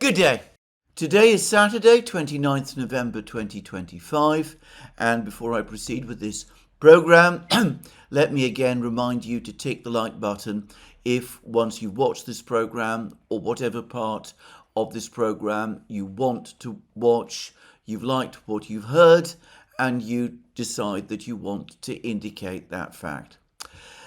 Good day. Today is Saturday, 29th November 2025, and before I proceed with this program, let me again remind you to tick the like button if once you've watched this program or whatever part of this program you want to watch, you've liked what you've heard, and you decide that you want to indicate that fact.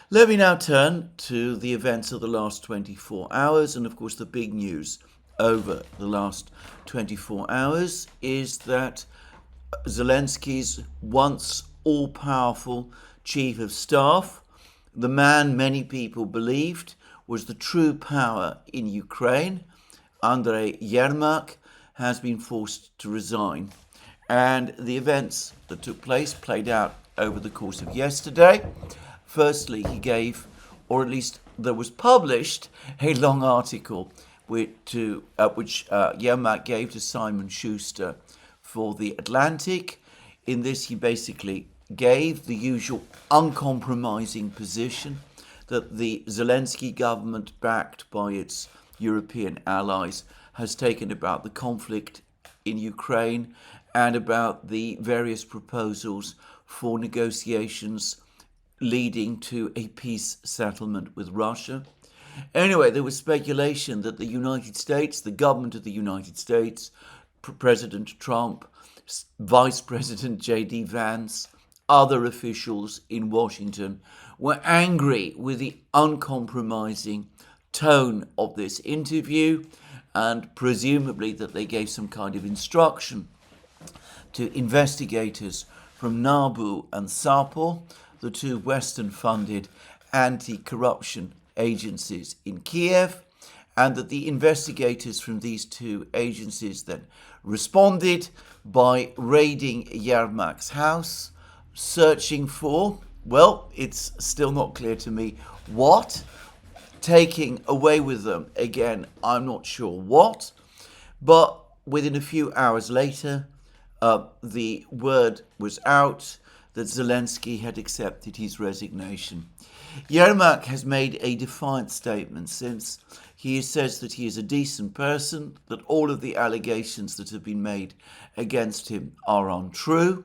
Let me now turn to the events of the last 24 hours, and of course the big news over the last 24 hours is that Zelensky's once all-powerful chief of staff, the man many people believed was the true power in Ukraine, Andre Yermach, has been forced to resign. And the events that took place played out over the course of yesterday. Firstly, he gave, or at least there was published, a long article which Yermak gave to Simon Schuster for The Atlantic. In this, he basically gave the usual uncompromising position that the Zelensky government, backed by its European allies, has taken about the conflict in Ukraine and about the various proposals for negotiations leading to a peace settlement with Russia. Anyway, there was speculation that the United States, the government of the United States, President Trump, Vice President J.D. Vance, other officials in Washington were angry with the uncompromising tone of this interview, and presumably that they gave some kind of instruction to investigators from Nabu and Sappo, the two Western-funded anti-corruption agencies in Kiev, and that the investigators from these two agencies then responded by raiding Yermak's house, searching for, well, it's still not clear to me what, taking away with them, again, I'm not sure what, but within a few hours later, the word was out that Zelensky had accepted his resignation. Yermak has made a defiant statement since he says that he is a decent person, that all of the allegations that have been made against him are untrue,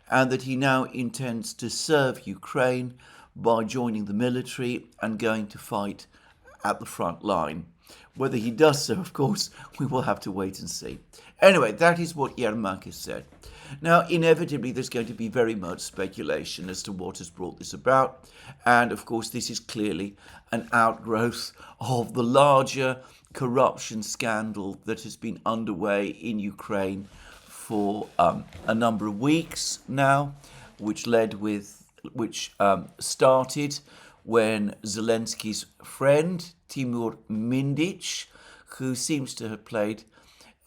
and that he now intends to serve Ukraine by joining the military and going to fight at the front line. Whether he does so, of course, we will have to wait and see. Anyway, that is what Yermak has said. Now, inevitably, there's going to be very much speculation as to what has brought this about. And, of course, this is clearly an outgrowth of the larger corruption scandal that has been underway in Ukraine for a number of weeks now, which started when Zelensky's friend, Timur Mindich, who seems to have played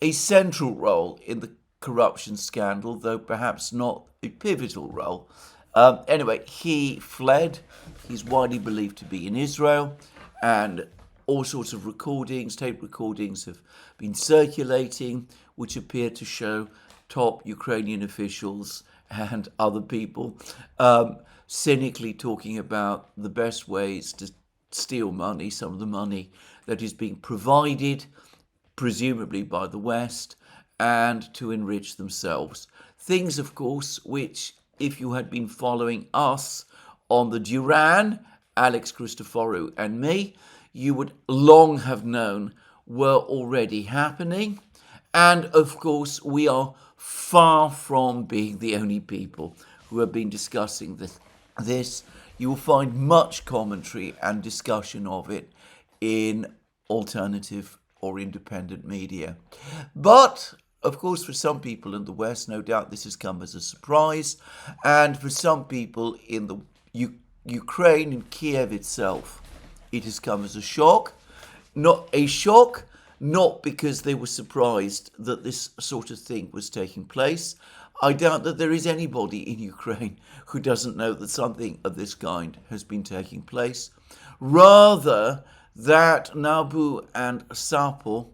a central role in the corruption scandal, though perhaps not a pivotal role. Anyway, he fled. He's widely believed to be in Israel, and all sorts of tape recordings have been circulating, which appear to show top Ukrainian officials and other people cynically talking about the best ways to steal money, some of the money that is being provided, presumably by the West, and to enrich themselves. Things, of course, which, if you had been following us on the Duran, Alex Christoforou and me, you would long have known were already happening. And, of course, we are far from being the only people who have been discussing this. You will find much commentary and discussion of it in alternative or independent media. But, of course, for some people in the West, no doubt this has come as a surprise. And for some people in the Ukraine, in Kiev itself, it has come as a shock. Not because they were surprised that this sort of thing was taking place. I doubt that there is anybody in Ukraine who doesn't know that something of this kind has been taking place. Rather, that Nabu and Sappo,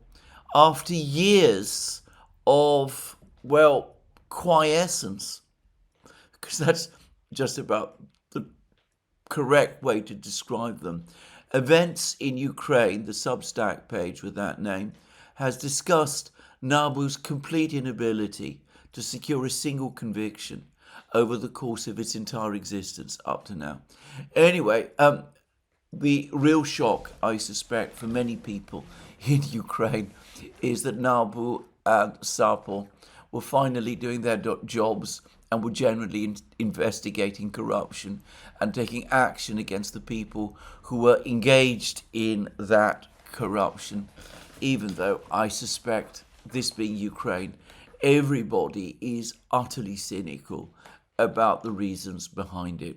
after years of, quiescence, because that's just about the correct way to describe them. Events in Ukraine, the Substack page with that name, has discussed Nabu's complete inability to secure a single conviction over the course of its entire existence up to now. Anyway, the real shock, I suspect, for many people in Ukraine is that Nabu and Sappo were finally doing their jobs and were generally investigating corruption and taking action against the people who were engaged in that corruption, even though I suspect, this being Ukraine, everybody is utterly cynical about the reasons behind it.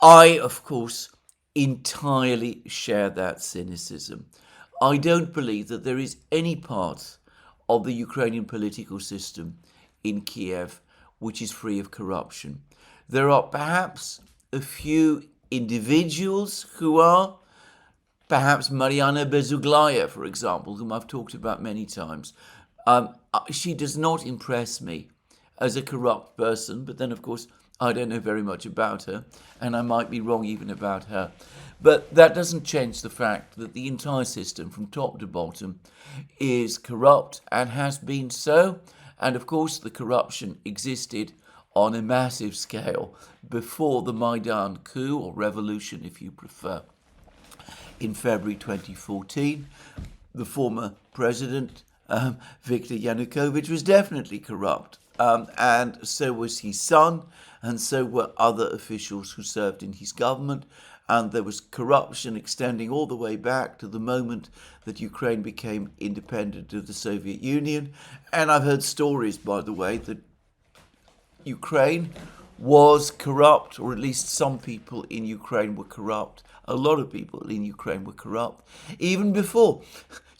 I, of course, entirely share that cynicism. I don't believe that there is any part of the Ukrainian political system in Kiev which is free of corruption. There are perhaps a few individuals who are, perhaps Mariana Bezuglaya, for example, whom I've talked about many times. She does not impress me as a corrupt person, but then, of course, I don't know very much about her, and I might be wrong even about her. But that doesn't change the fact that the entire system, from top to bottom, is corrupt and has been so. And of course, the corruption existed on a massive scale before the Maidan coup, or revolution if you prefer, in February 2014. The former president, Viktor Yanukovych, was definitely corrupt. And so was his son, and so were other officials who served in his government. And there was corruption extending all the way back to the moment that Ukraine became independent of the Soviet Union. And I've heard stories, by the way, that Ukraine was corrupt, or at least some people in Ukraine were corrupt. A lot of people in Ukraine were corrupt, even before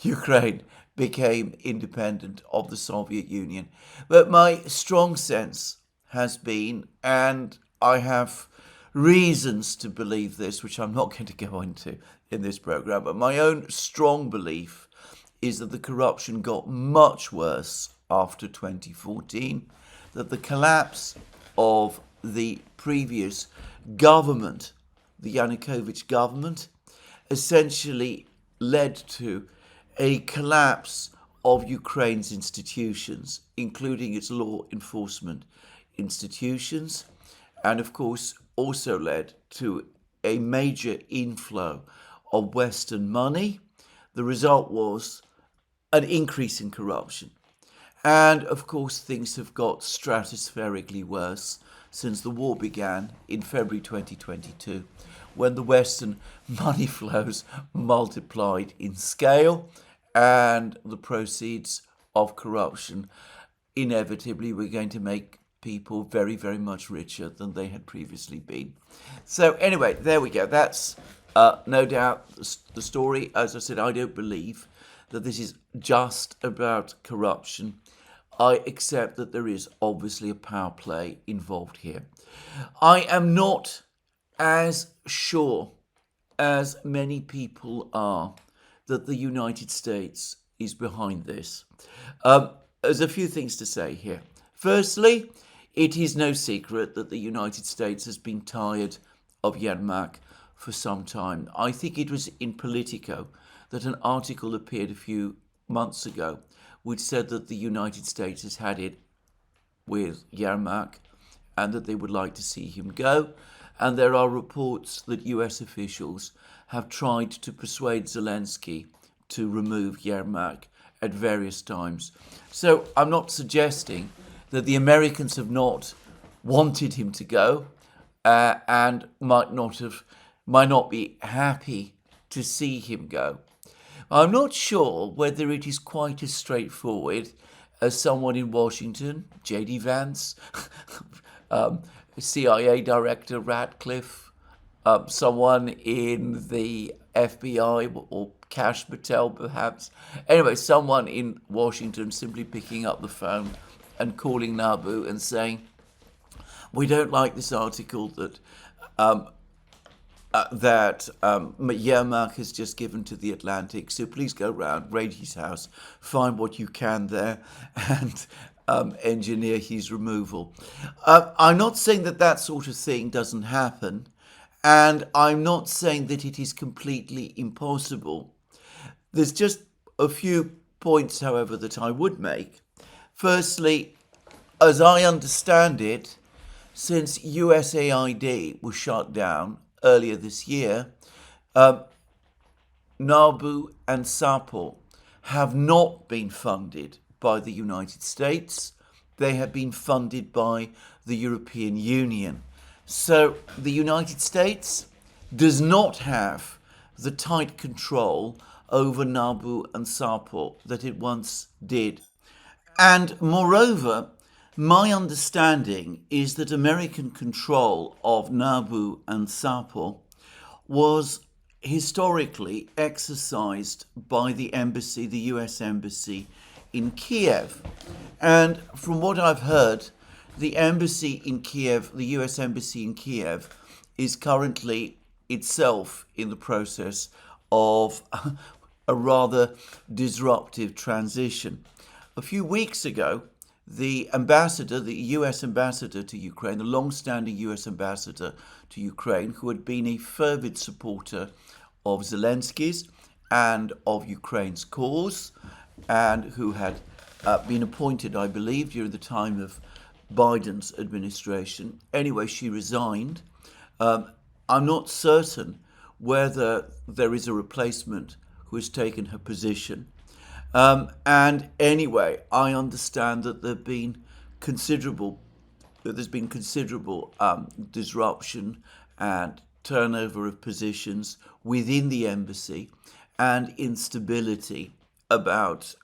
Ukraine became independent of the Soviet Union. But my strong sense has been, and I have reasons to believe this, which I'm not going to go into in this program, but my own strong belief is that the corruption got much worse after 2014, that the collapse of the previous government, the Yanukovych government, essentially led to a collapse of Ukraine's institutions, including its law enforcement institutions, and of course also led to a major inflow of Western money. The result was an increase in corruption. And of course things have got stratospherically worse since the war began in February 2022, when the Western money flows multiplied in scale and the proceeds of corruption inevitably were going to make people very, very much richer than they had previously been. So anyway, there we go. That's no doubt the story. As I said, I don't believe that this is just about corruption. I accept that there is obviously a power play involved here. I am not as sure as many people are that the United States is behind this. There's a few things to say here. Firstly, it is no secret that the United States has been tired of Yermak for some time. I think it was in Politico that an article appeared a few months ago which said that the United States has had it with Yermak and that they would like to see him go. And there are reports that US officials have tried to persuade Zelensky to remove Yermak at various times. So I'm not suggesting that the Americans have not wanted him to go and might not be happy to see him go. I'm not sure whether it is quite as straightforward as someone in Washington, J.D. Vance, CIA Director Ratcliffe, someone in the FBI, or Kash Patel perhaps. Anyway, someone in Washington simply picking up the phone and calling Nabu and saying, we don't like this article that Yermak has just given to the Atlantic, so please go round, raid his house, find what you can there, and engineer his removal. I'm not saying that that sort of thing doesn't happen, and I'm not saying that it is completely impossible. There's just a few points, however, that I would make. Firstly, as I understand it, since USAID was shut down earlier this year, Nabu and Sappo have not been funded by the United States. They have been funded by the European Union. So the United States does not have the tight control over Nabu and Sappo that it once did. And moreover, my understanding is that American control of Nabu and Sappo was historically exercised by the embassy, the US embassy in Kiev. And from what I've heard, the embassy in Kiev, the US embassy in Kiev, is currently itself in the process of a rather disruptive transition. A few weeks ago, the ambassador, the US ambassador to Ukraine, the long-standing US ambassador to Ukraine, who had been a fervid supporter of Zelensky's and of Ukraine's cause, and who had been appointed, I believe, during the time of Biden's administration. Anyway, she resigned. I'm not certain whether there is a replacement who has taken her position. And anyway, I understand that there's been considerable disruption and turnover of positions within the embassy, and instability about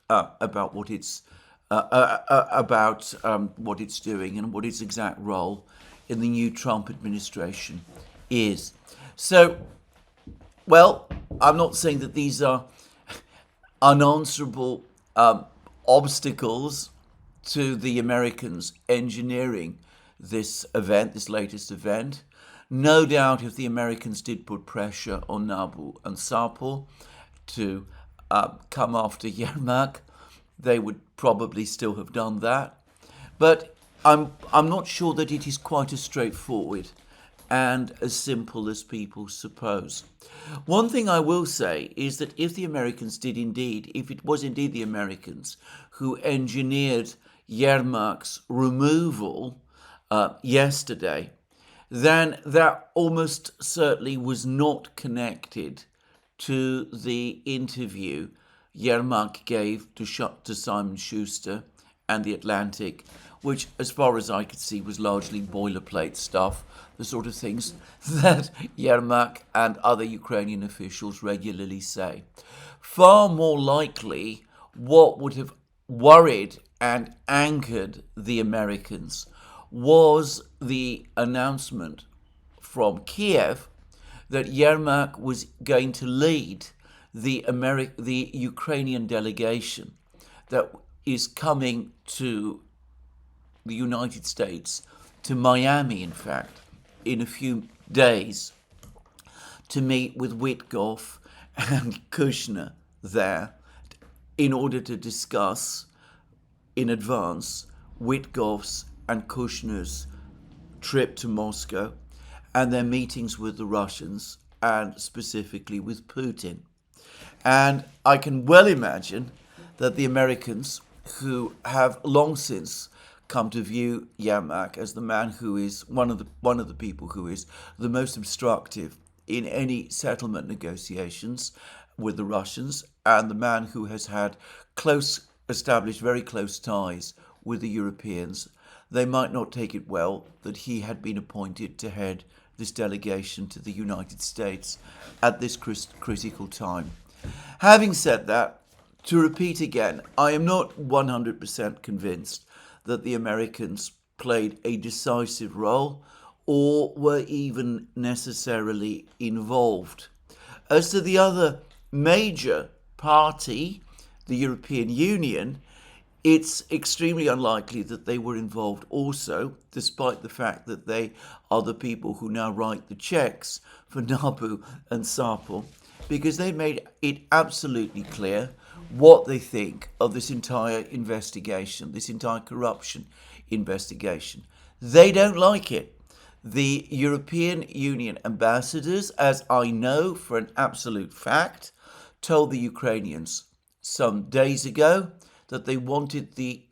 what it's what it's doing and what its exact role in the new Trump administration is. So, well, I'm not saying that these are unanswerable obstacles to the Americans engineering this event, this latest event. No doubt if the Americans did put pressure on Nabu and Sappo to come after Yermak, they would probably still have done that. But I'm not sure that it is quite as straightforward and as simple as people suppose. One thing I will say is that if the Americans did indeed, if it was indeed the Americans who engineered Yermak's removal yesterday, then that almost certainly was not connected to the interview Yermak gave to Simon Schuster and The Atlantic, which, as far as I could see, was largely boilerplate stuff, the sort of things that Yermak and other Ukrainian officials regularly say. Far more likely, what would have worried and angered the Americans was the announcement from Kiev that Yermak was going to lead the Ukrainian delegation that is coming to the United States, to Miami, in fact, in a few days, to meet with Witkoff and Kushner there in order to discuss in advance Witkoff's and Kushner's trip to Moscow and their meetings with the Russians and specifically with Putin. And I can well imagine that the Americans, who have long since come to view Yermak as the man who is one of the people who is the most obstructive in any settlement negotiations with the Russians, and the man who has had established very close ties with the Europeans, they might not take it well that he had been appointed to head this delegation to the United States at this critical time. Having said that, to repeat again, I am not 100% convinced that the Americans played a decisive role or were even necessarily involved. As to the other major party, the European Union, it's extremely unlikely that they were involved also, despite the fact that they are the people who now write the checks for Nabu and Sappo, because they made it absolutely clear what they think of this entire investigation, this entire corruption investigation. They don't like it. The European Union ambassadors, as I know for an absolute fact, told the Ukrainians some days ago that they wanted the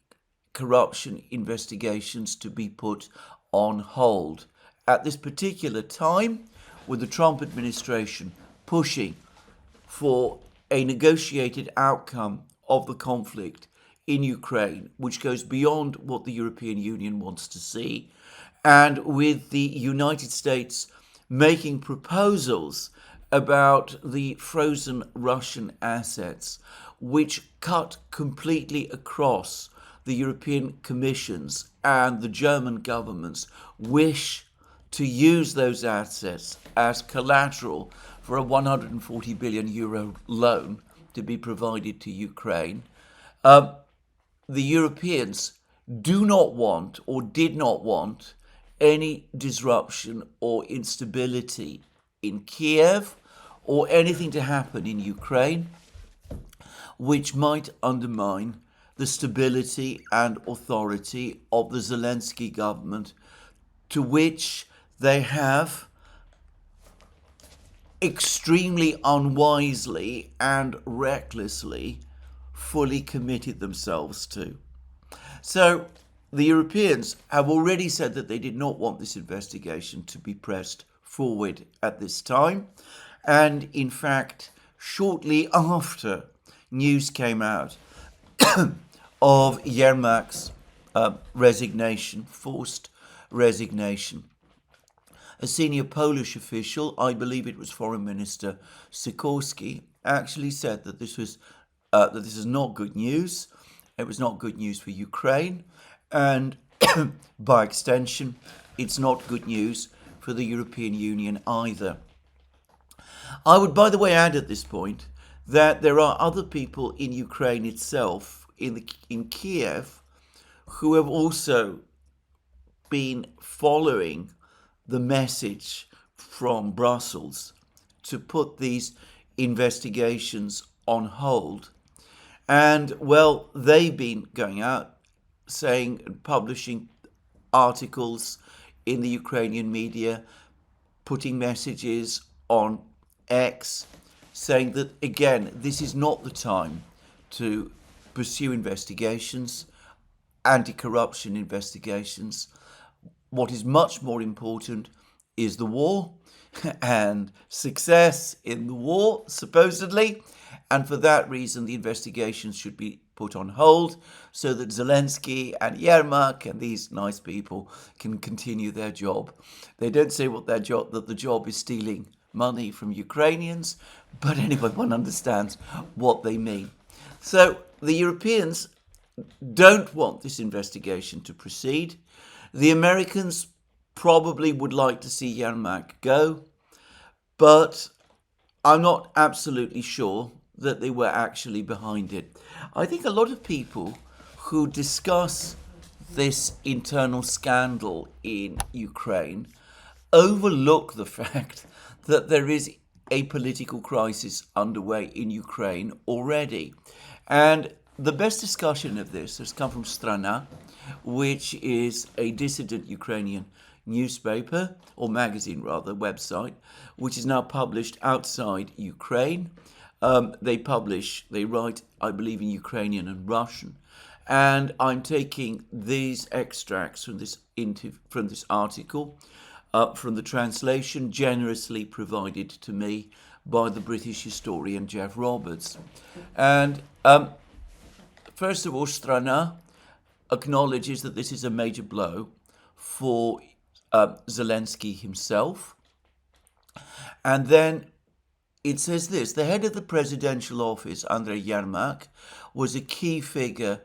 corruption investigations to be put on hold. At this particular time, with the Trump administration pushing for a negotiated outcome of the conflict in Ukraine, which goes beyond what the European Union wants to see, and with the United States making proposals about the frozen Russian assets, which cut completely across the European Commission's and the German government's wish to use those assets as collateral for a 140 billion euro loan to be provided to Ukraine. The Europeans do not want or did not want any disruption or instability in Kiev or anything to happen in Ukraine which might undermine the stability and authority of the Zelensky government, to which they have extremely unwisely and recklessly fully committed themselves to. So the Europeans have already said that they did not want this investigation to be pressed forward at this time. And in fact, shortly after news came out of Yermak's resignation, forced resignation, a senior Polish official, I believe it was Foreign Minister Sikorski, actually said that this is not good news. It was not good news for Ukraine, and by extension, it's not good news for the European Union either. I would, by the way, add at this point that there are other people in Ukraine itself, in Kiev, who have also been following the message from Brussels to put these investigations on hold. And, well, they've been going out saying and publishing articles in the Ukrainian media, putting messages on X, saying that, again, this is not the time to pursue investigations, anti-corruption investigations. What is much more important is the war and success in the war, supposedly. And for that reason, the investigations should be put on hold so that Zelensky and Yermak and these nice people can continue their job. They don't say that the job is stealing money from Ukrainians, but anyway, one understands what they mean. So the Europeans don't want this investigation to proceed. The Americans probably would like to see Yermak go, but I'm not absolutely sure that they were actually behind it. I think a lot of people who discuss this internal scandal in Ukraine overlook the fact that there is a political crisis underway in Ukraine already. And the best discussion of this has come from Strana, which is a dissident Ukrainian newspaper, or magazine rather, website, which is now published outside Ukraine. They write, I believe, in Ukrainian and Russian. And I'm taking these extracts from this article, from the translation generously provided to me by the British historian Jeff Roberts. And first of all, Strana acknowledges that this is a major blow for Zelensky himself. And then it says this: the head of the presidential office, Andre Yermach, was a key figure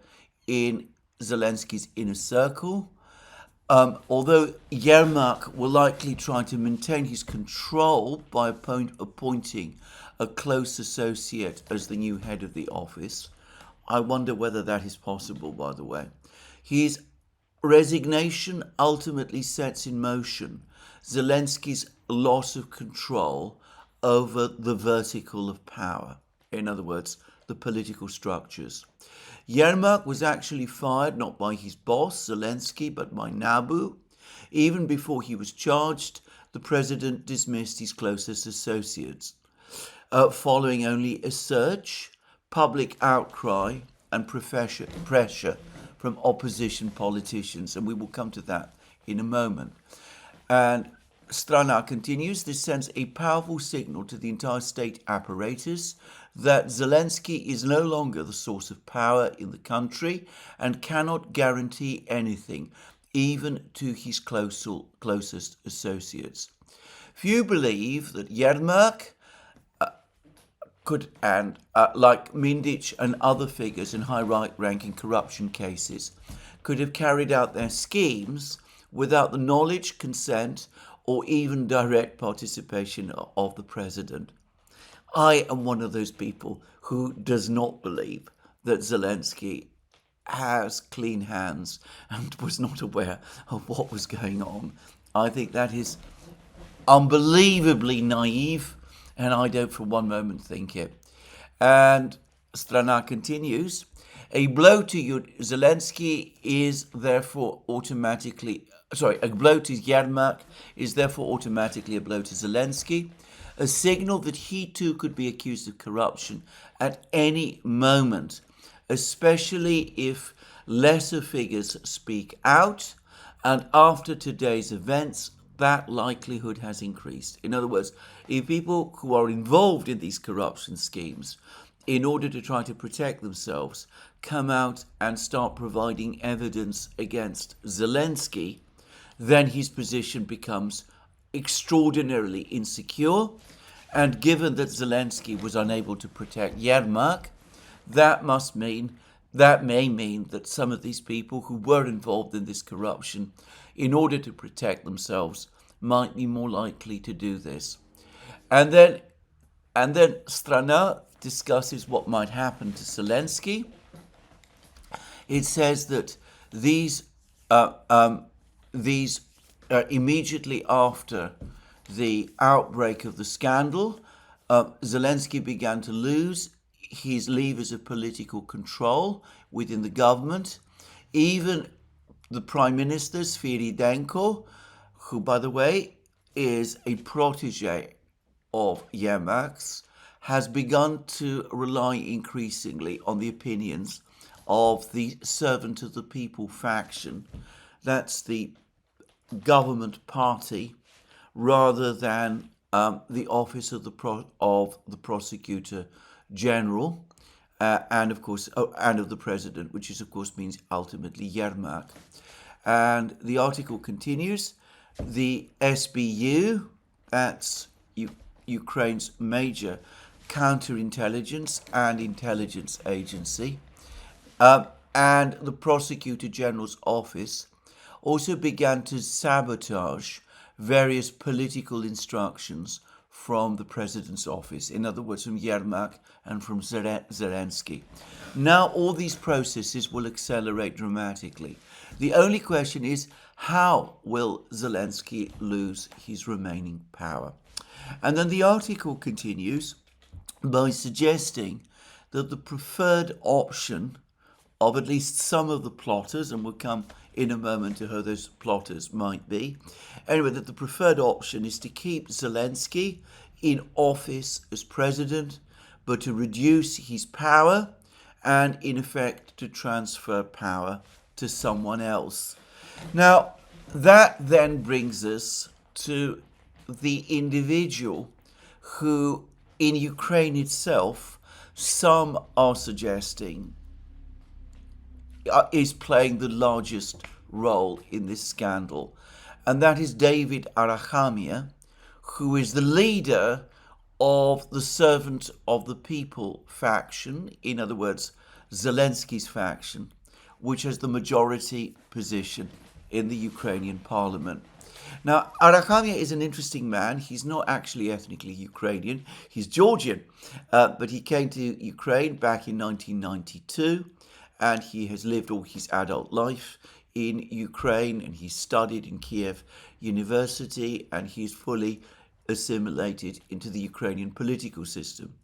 in Zelensky's inner circle. Although Yermak will likely try to maintain his control by appointing a close associate as the new head of the office. I wonder whether that is possible, by the way. His resignation ultimately sets in motion Zelensky's loss of control over the vertical of power. In other words, the political structures. Yermak was actually fired not by his boss, Zelensky, but by Nabu. Even before he was charged, the president dismissed his closest associates, following only a search public outcry and pressure from opposition politicians, and we will come to that in a moment. And Strana continues, this sends a powerful signal to the entire state apparatus that Zelensky is no longer the source of power in the country and cannot guarantee anything, even to his closest associates. Few believe that Yermak could, and like Mindich and other figures in high right-ranking corruption cases, could have carried out their schemes without the knowledge, consent, or even direct participation of the president. I am one of those people who does not believe that Zelensky has clean hands and was not aware of what was going on. I think that is unbelievably naive, and I don't for one moment think it. And Strana continues, a blow to Zelensky is therefore automatically, a blow to Yermak is therefore automatically a blow to Zelensky, a signal that he too could be accused of corruption at any moment, especially if lesser figures speak out, and after today's events, that likelihood has increased. In other words, if people who are involved in these corruption schemes, in order to try to protect themselves, come out and start providing evidence against Zelensky, then his position becomes extraordinarily insecure. And given that Zelensky was unable to protect Yermak, that may mean that some of these people who were involved in this corruption, in order to protect themselves, might be more likely to do this. And then Strana discusses what might happen to Zelensky. It says that these immediately after the outbreak of the scandal, Zelensky began to lose his levers of political control within the government. Even the Prime Minister, Sviridenko, who, by the way, is a protege of Yermak's, has begun to rely increasingly on the opinions of the Servant of the People faction. That's the government party, rather than the office of the prosecutor general, and of course, and of the president, which is of course means ultimately Yermak. And the article continues: the SBU, that's Ukraine's major counterintelligence and intelligence agency, and the prosecutor general's office also began to sabotage various political instructions from the president's office, in other words, from Yermak and from Zelensky. Now all these processes will accelerate dramatically. The only question is, how will Zelensky lose his remaining power? And then the article continues by suggesting that the preferred option of at least some of the plotters, and we'll come in a moment to who those plotters might be. Anyway, that the preferred option is to keep Zelensky in office as president, but to reduce his power and, in effect, to transfer power to someone else. Now, that then brings us to the individual who, in Ukraine itself, some are suggesting is playing the largest role in this scandal, and that is David Arakhamia, who is the leader of the Servant of the People faction, in other words, Zelensky's faction, which has the majority position in the Ukrainian parliament. Now, Arakhamia is an interesting man. He's not actually ethnically Ukrainian. He's Georgian, but he came to Ukraine back in 1992, and he has lived all his adult life in Ukraine, and he studied in Kiev University, and he's fully assimilated into the Ukrainian political system.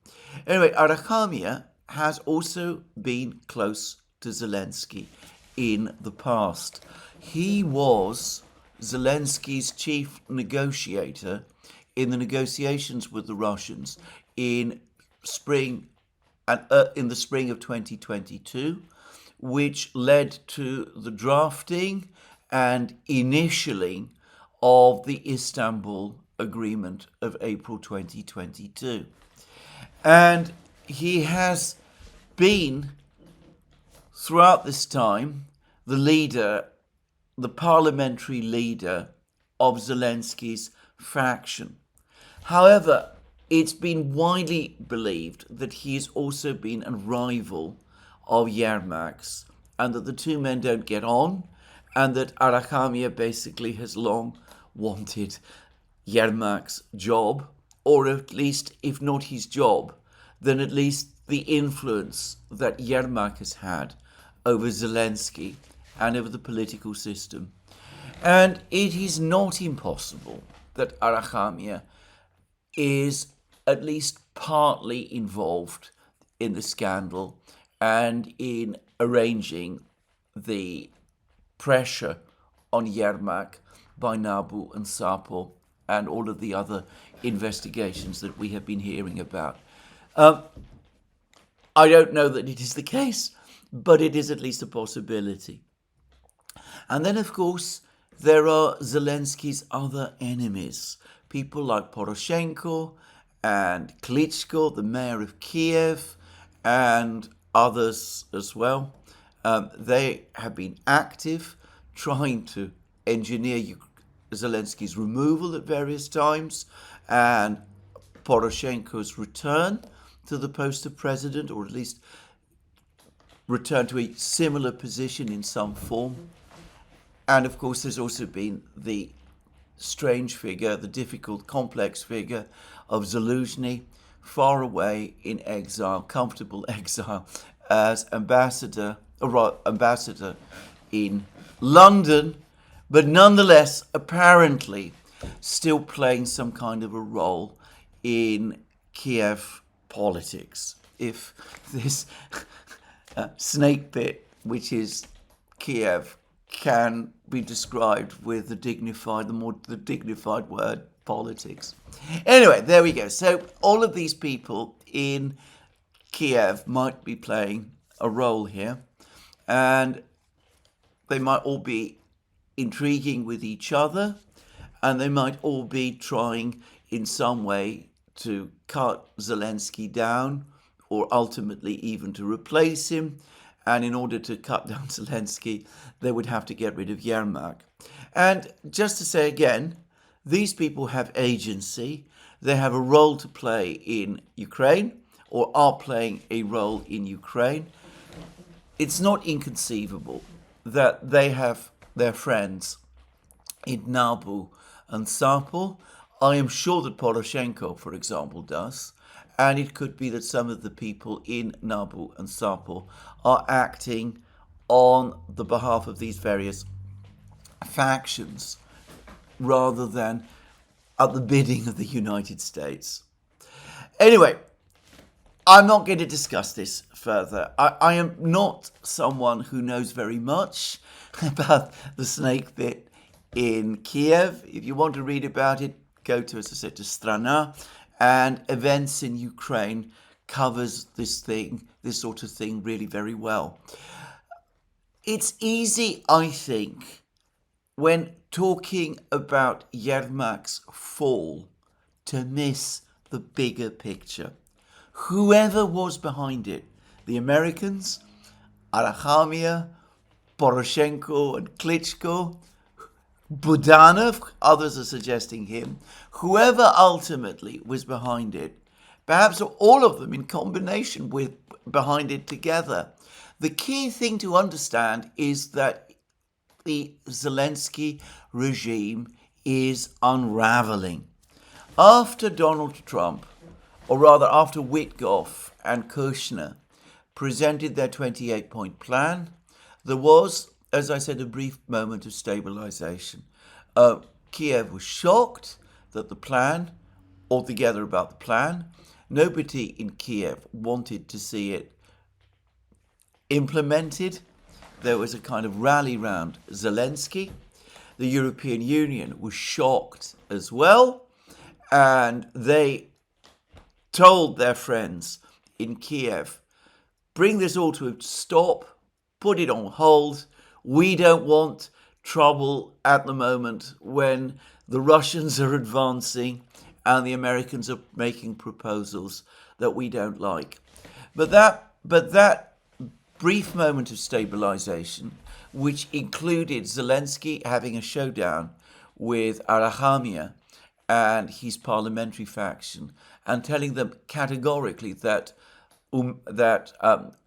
Anyway, Arakhamia has also been close to Zelensky in the past. He was Zelensky's chief negotiator in the negotiations with the Russians in spring in the spring of 2022, which led to the drafting and initialing of the Istanbul Agreement of April 2022. And he has been, throughout this time, the parliamentary leader of Zelensky's faction. However, it's been widely believed that he has also been a rival of Yermak's, and that the two men don't get on, and that Arakhamia basically has long wanted Yermak's job, or at least, if not his job, then at least the influence that Yermak has had over Zelensky and over the political system. And it is not impossible that Arakhamia is at least partly involved in the scandal and in arranging the pressure on Yermak by Nabu and Sappo and all of the other investigations that we have been hearing about. I don't know that it is the case, but it is at least a possibility. And then, of course, there are Zelensky's other enemies, people like Poroshenko and Klitschko, the mayor of Kiev, and others as well. They have been active, trying to engineer Zelensky's removal at various times and Poroshenko's return to the post of president, or at least return to a similar position in some form. And of course, there's also been the strange figure, the difficult, complex figure of Zelensky, far away in exile, comfortable exile, as ambassador in London, but nonetheless, apparently, still playing some kind of a role in Kiev politics. If this snake pit, which is Kiev, can be described with the dignified word politics. Anyway, there we go. So all of these people in Kiev might be playing a role here, and they might all be intriguing with each other, and they might all be trying in some way to cut Zelensky down, or ultimately even to replace him. And in order to cut down Zelensky, they would have to get rid of Yermak. And just to say again, these people have agency. They have a role to play in Ukraine, or are playing a role in Ukraine. It's not inconceivable that they have their friends in Nabu and Sappo. I am sure that Poroshenko, for example, does. And it could be that some of the people in Nabu and Sappo are acting on the behalf of these various factions rather than at the bidding of the United States. Anyway, I'm not going to discuss this further. I am not someone who knows very much about the snake pit in Kiev. If you want to read about it, go to, as I said, to Strana, and Events in Ukraine covers this sort of thing really very well. It's easy, I think, when talking about Yermak's fall, to miss the bigger picture. Whoever was behind it, the Americans, Arakhamia, Poroshenko and Klitschko, Budanov, others are suggesting him, whoever ultimately was behind it, perhaps all of them in combination with behind it together. The key thing to understand is that the Zelensky regime is unraveling. After Donald Trump, or rather after Witkoff and Kushner presented their 28-point plan, there was, as I said, a brief moment of stabilization. Kiev was shocked that the plan, altogether about the plan, nobody in Kiev wanted to see it implemented. There was a kind of rally round Zelensky. The European Union was shocked as well, and they told their friends in Kiev. Bring this all to a stop, put it on hold. We don't want trouble at the moment when the Russians are advancing and the Americans are making proposals that we don't like. But that brief moment of stabilization, which included Zelensky having a showdown with Arakhamia and his parliamentary faction, and telling them categorically that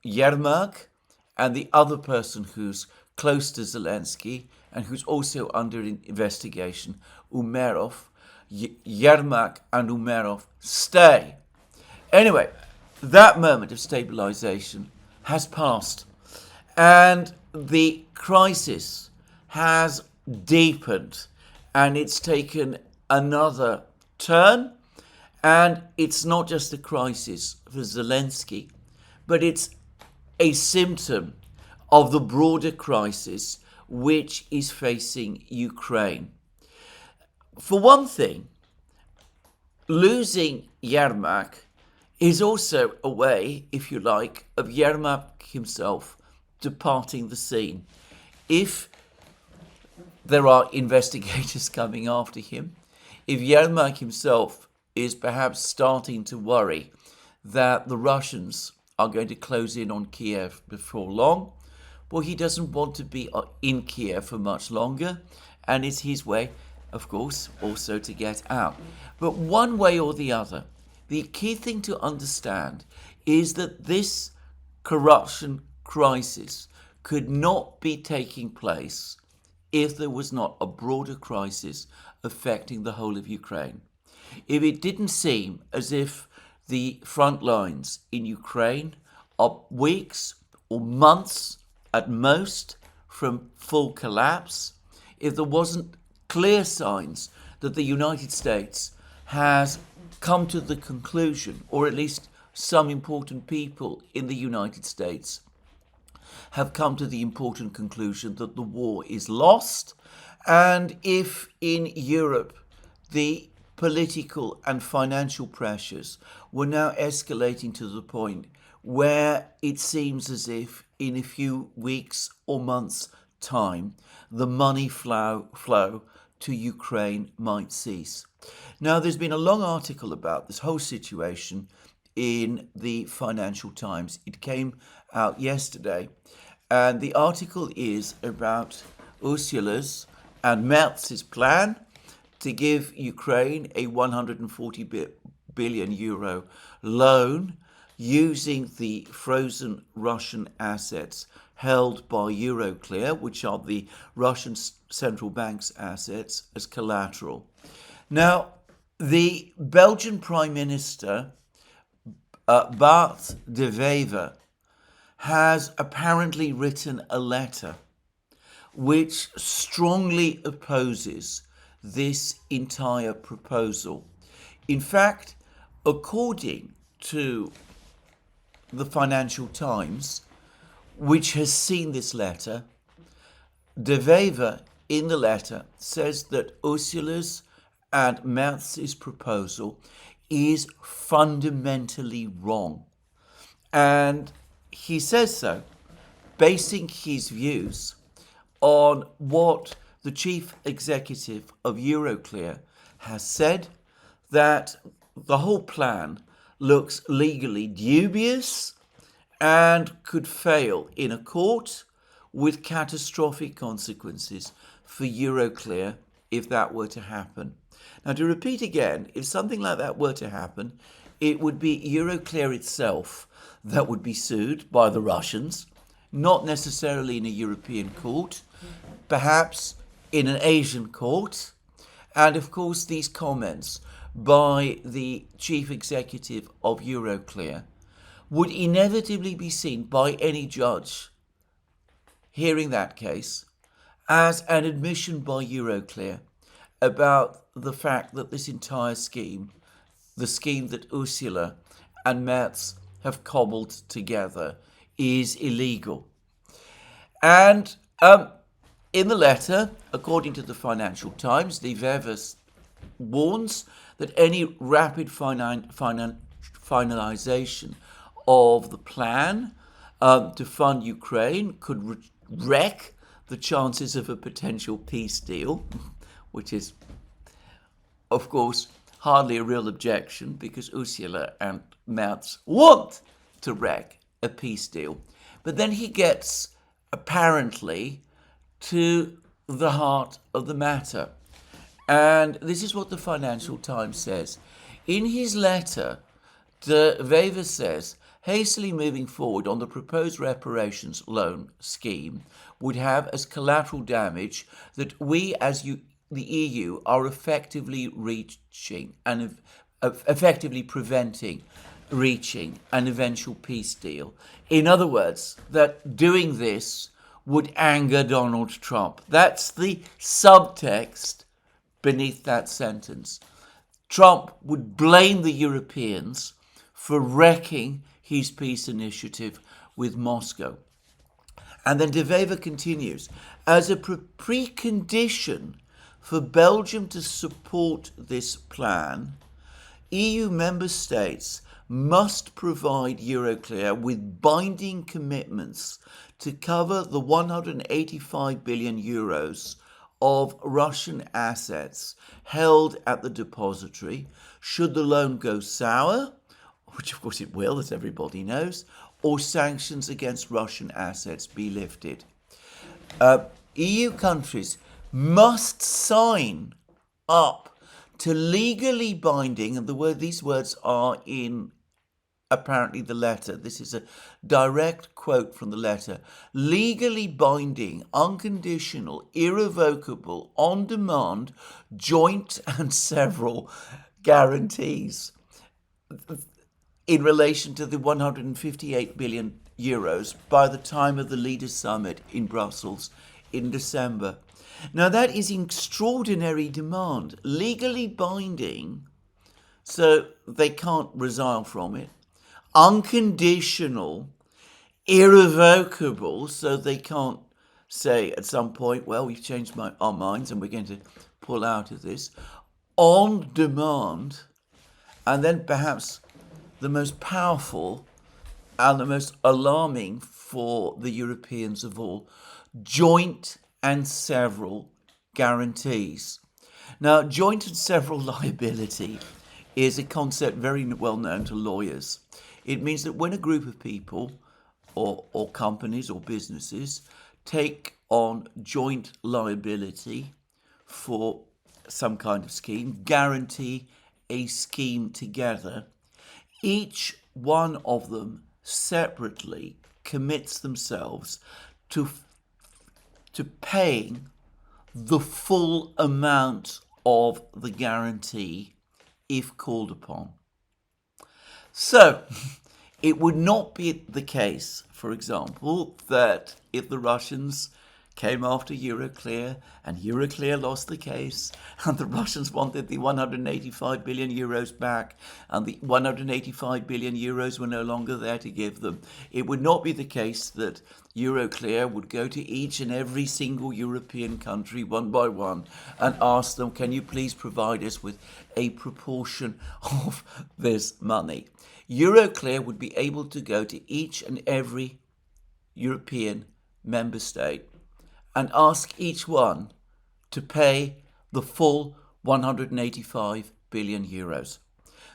Yermak and the other person who's close to Zelensky and who's also under investigation, Yermak and Umerov, stay. Anyway, that moment of stabilization has passed, and the crisis has deepened, and it's taken another turn. And it's not just a crisis for Zelensky, but it's a symptom of the broader crisis which is facing Ukraine. For one thing, losing Yermak is also a way, if you like, of Yermak himself departing the scene. If there are investigators coming after him, if Yermak himself is perhaps starting to worry that the Russians are going to close in on Kiev before long, well, he doesn't want to be in Kiev for much longer, and it's his way, of course, also to get out. But one way or the other, the key thing to understand is that this corruption crisis could not be taking place if there was not a broader crisis affecting the whole of Ukraine. If it didn't seem as if the front lines in Ukraine are weeks or months at most from full collapse, if there wasn't clear signs that the United States has come to the conclusion, or at least some important people in the United States have come to the important conclusion that the war is lost, and if in Europe the political and financial pressures were now escalating to the point where it seems as if in a few weeks or months' time the money flow to Ukraine might cease. Now, there's been a long article about this whole situation in the Financial Times. It came out yesterday, and the article is about Ursula's and Merz's plan to give Ukraine a 140 billion euro loan using the frozen Russian assets held by Euroclear, which are the Russian central bank's assets, as collateral. Now, the Belgian Prime Minister, Bart de Wever, has apparently written a letter which strongly opposes this entire proposal. In fact, according to the Financial Times, which has seen this letter, de Wever in the letter says that Ursula's and Merz's proposal is fundamentally wrong. And he says so, basing his views on what the chief executive of Euroclear has said, that the whole plan looks legally dubious and could fail in a court with catastrophic consequences for Euroclear if that were to happen. Now, to repeat again, if something like that were to happen, it would be Euroclear itself that would be sued by the Russians, not necessarily in a European court, perhaps in an Asian court. And of course, these comments by the chief executive of Euroclear would inevitably be seen by any judge hearing that case as an admission by Euroclear about the fact that this entire scheme, the scheme that Ursula and Merz have cobbled together, is illegal. And in the letter, according to the Financial Times, de Wever warns that any rapid finalization of the plan to fund Ukraine could wreck the chances of a potential peace deal, which is, of course, hardly a real objection because Ursula and Merz want to wreck a peace deal. But then he gets, apparently, to the heart of the matter. And this is what the Financial Times says. In his letter, De Wever says, hastily moving forward on the proposed reparations loan scheme would have as collateral damage that we as the EU are effectively preventing reaching an eventual peace deal. In other words, that doing this would anger Donald Trump. That's the subtext beneath that sentence. Trump would blame the Europeans for wrecking his peace initiative with Moscow. And then De Wever continues, as a precondition for Belgium to support this plan, EU member states must provide Euroclear with binding commitments to cover the 185 billion euros of Russian assets held at the depository should the loan go sour, which of course it will, as everybody knows, or sanctions against Russian assets be lifted. EU countries must sign up to legally binding, and these words are in apparently the letter. This is a direct quote from the letter. Legally binding, unconditional, irrevocable, on-demand, joint and several guarantees in relation to the 158 billion euros by the time of the Leaders' Summit in Brussels in December. Now that is extraordinary demand, legally binding, so they can't resile from it, unconditional, irrevocable, so they can't say at some point, well, we've changed our minds and we're going to pull out of this, on demand, and then perhaps the most powerful and the most alarming for the Europeans of all, joint and several guarantees. Now, joint and several liability is a concept very well known to lawyers. It means that when a group of people or companies or businesses take on joint liability for some kind of scheme, guarantee a scheme together, each one of them separately commits themselves to paying the full amount of the guarantee if called upon. So, it would not be the case, for example, that if the Russians came after Euroclear and Euroclear lost the case and the Russians wanted the 185 billion euros back and the 185 billion euros were no longer there to give them, it would not be the case that Euroclear would go to each and every single European country one by one and ask them, can you please provide us with a proportion of this money? Euroclear would be able to go to each and every European member state and ask each one to pay the full 185 billion euros.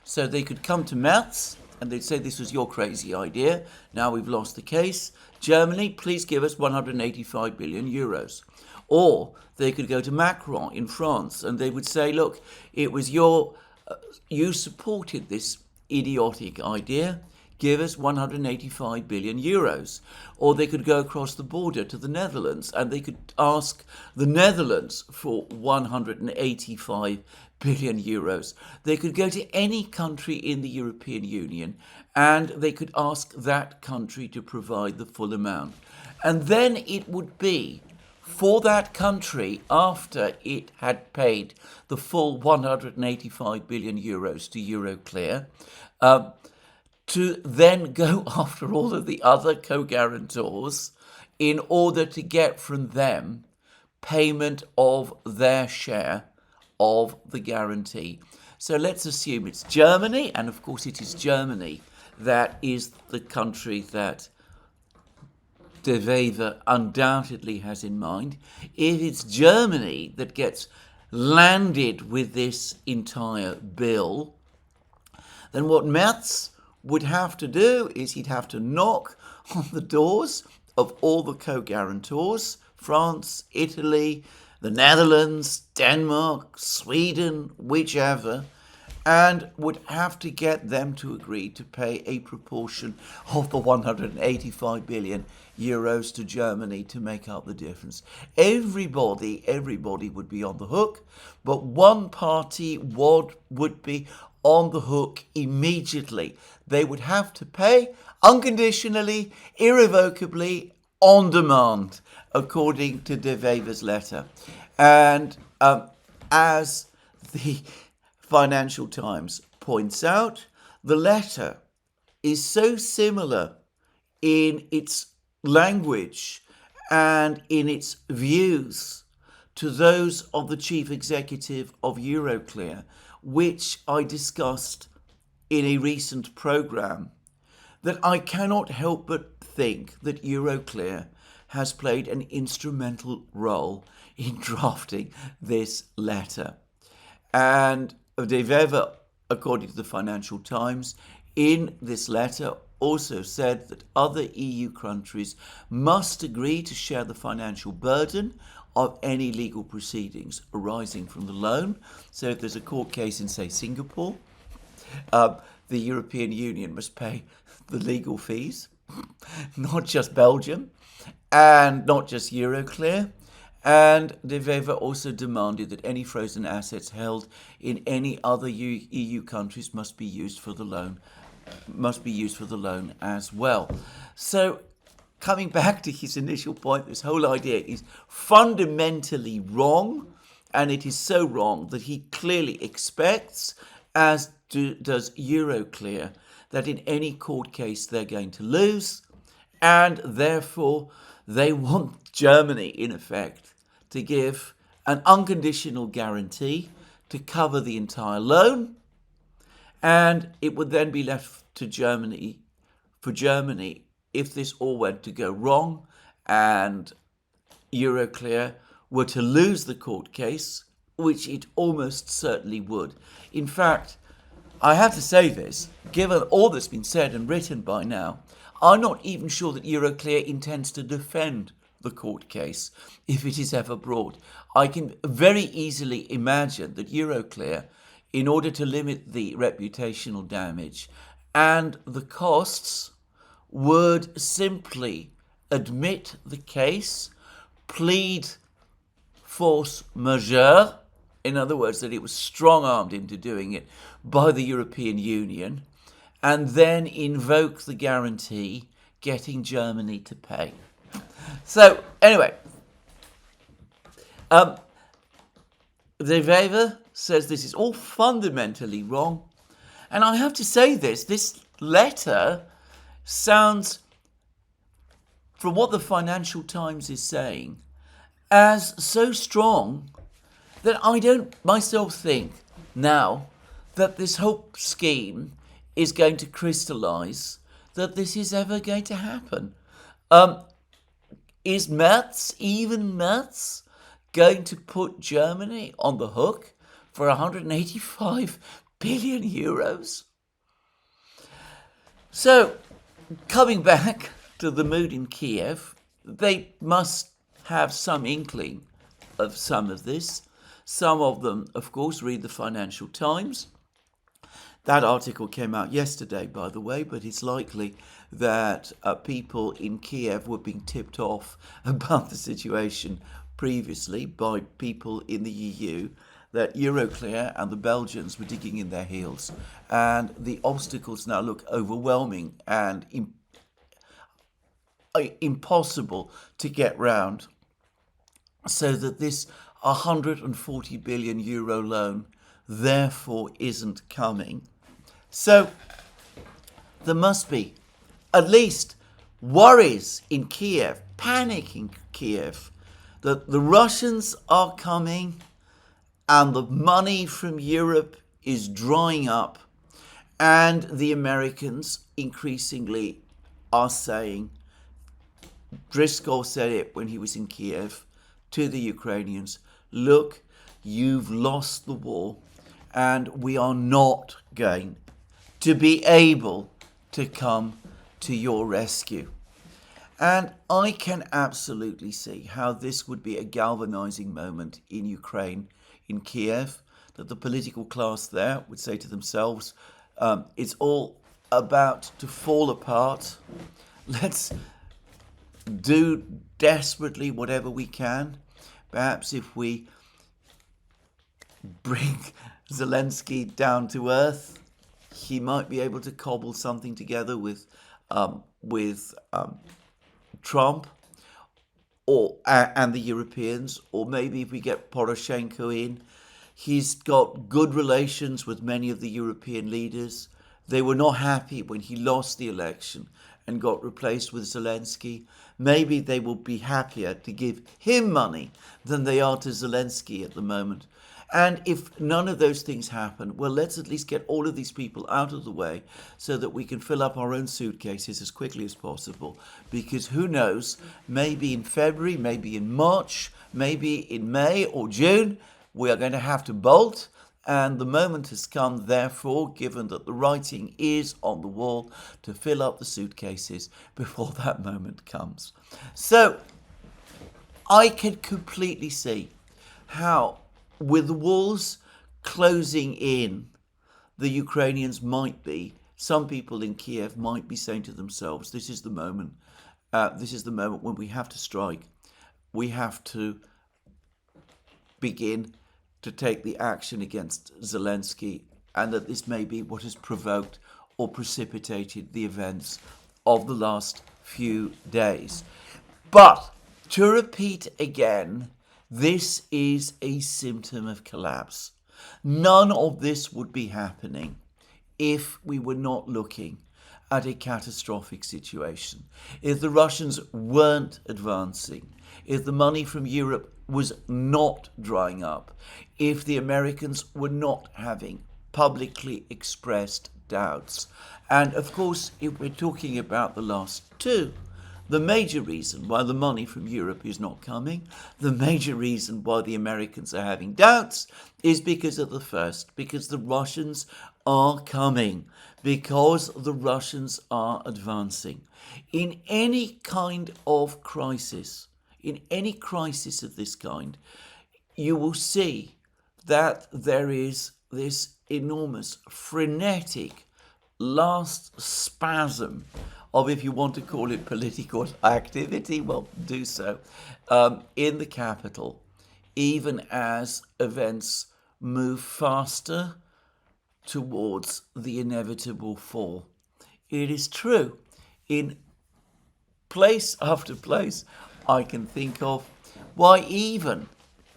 So they could come to Merz and they'd say, this was your crazy idea. Now we've lost the case. Germany, please give us 185 billion euros. Or they could go to Macron in France and they would say, look, it was you supported this idiotic idea. Give us 185 billion euros. Or they could go across the border to the Netherlands and they could ask the Netherlands for 185 billion euros. They could go to any country in the European Union and they could ask that country to provide the full amount. And then it would be for that country, after it had paid the full 185 billion euros to Euroclear, to then go after all of the other co-guarantors in order to get from them payment of their share of the guarantee. So let's assume it's Germany, and of course it is Germany that is the country that De Wever undoubtedly has in mind. If it's Germany that gets landed with this entire bill, then what Merz would have to do is he'd have to knock on the doors of all the co-guarantors, France, Italy, the Netherlands, Denmark, Sweden, whichever, and would have to get them to agree to pay a proportion of the 185 billion euros to Germany to make up the difference. Everybody would be on the hook, but one party would be on the hook immediately. They would have to pay unconditionally, irrevocably, on demand, according to De Wever's letter. And as the Financial Times points out, the letter is so similar in its language and in its views to those of the chief executive of Euroclear, which I discussed in a recent programme, that I cannot help but think that Euroclear has played an instrumental role in drafting this letter. And De Wever, according to the Financial Times, in this letter also said that other EU countries must agree to share the financial burden of any legal proceedings arising from the loan. So if there's a court case in, say, Singapore, the European Union must pay the legal fees, not just Belgium, and not just Euroclear. And De Wever also demanded that any frozen assets held in any other EU countries must be used for the loan as well. So, coming back to his initial point, this whole idea is fundamentally wrong, and it is so wrong that he clearly expects, as does Euroclear, that in any court case they're going to lose, and therefore they want Germany, in effect, to give an unconditional guarantee to cover the entire loan, and it would then be left to Germany, if this all went to go wrong and Euroclear were to lose the court case, which it almost certainly would. In fact, I have to say this, given all that's been said and written by now, I'm not even sure that Euroclear intends to defend the court case if it is ever brought. I can very easily imagine that Euroclear, in order to limit the reputational damage and the costs, would simply admit the case, plead force majeure, in other words, that it was strong-armed into doing it by the European Union, and then invoke the guarantee, getting Germany to pay. So, anyway, De Wever says this is all fundamentally wrong. And I have to say this letter sounds, from what the Financial Times is saying, as so strong that I don't myself think now that this whole scheme is going to crystallise, that this is ever going to happen. Is Merz, even Merz, going to put Germany on the hook for 185 billion euros? So, coming back to the mood in Kiev, they must have some inkling of some of this. Some of them, of course, read the Financial Times. That article came out yesterday, by the way, but it's likely that people in Kiev were being tipped off about the situation previously by people in the EU, that Euroclear and the Belgians were digging in their heels, and the obstacles now look overwhelming and impossible to get round, so that this 140 billion euro loan therefore isn't coming. So there must be at least worries in Kiev, panic in Kiev, that the Russians are coming and the money from Europe is drying up, And the Americans increasingly are saying, Driscoll said it when he was in Kiev to the Ukrainians, look, you've lost the war and we are not going to be able to come to your rescue. And I can absolutely see how this would be a galvanizing moment in Ukraine, in Kiev, that the political class there would say to themselves, it's all about to fall apart. Let's do desperately whatever we can. Perhaps if we bring Zelensky down to earth, he might be able to cobble something together with Trump and the Europeans, or maybe if we get Poroshenko in. He's got good relations with many of the European leaders. They were not happy when he lost the election and got replaced with Zelensky. Maybe they will be happier to give him money than they are to Zelensky at the moment. And if none of those things happen, well, let's at least get all of these people out of the way so that we can fill up our own suitcases as quickly as possible. Because who knows, maybe in February, maybe in March, maybe in May or June, we are going to have to bolt. And the moment has come, therefore, given that the writing is on the wall, to fill up the suitcases before that moment comes. So I can completely see how, with the walls closing in, the Ukrainians might be, some people in Kiev might be saying to themselves, this is the moment when we have to strike. We have to begin to take the action against Zelensky, and that this may be what has provoked or precipitated the events of the last few days. But to repeat again, this is a symptom of collapse. None of this would be happening if we were not looking at a catastrophic situation. If the Russians weren't advancing, if the money from Europe was not drying up, if the Americans were not having publicly expressed doubts. And of course, if we're talking about the last two, the major reason why the money from Europe is not coming, the major reason why the Americans are having doubts, is because of the first, because the Russians are coming, because the Russians are advancing. In any kind of crisis, in any crisis of this kind, you will see that there is this enormous, frenetic last spasm of, if you want to call it political activity, well, do so, in the capital, even as events move faster towards the inevitable fall. It is true, in place after place I can think of, why even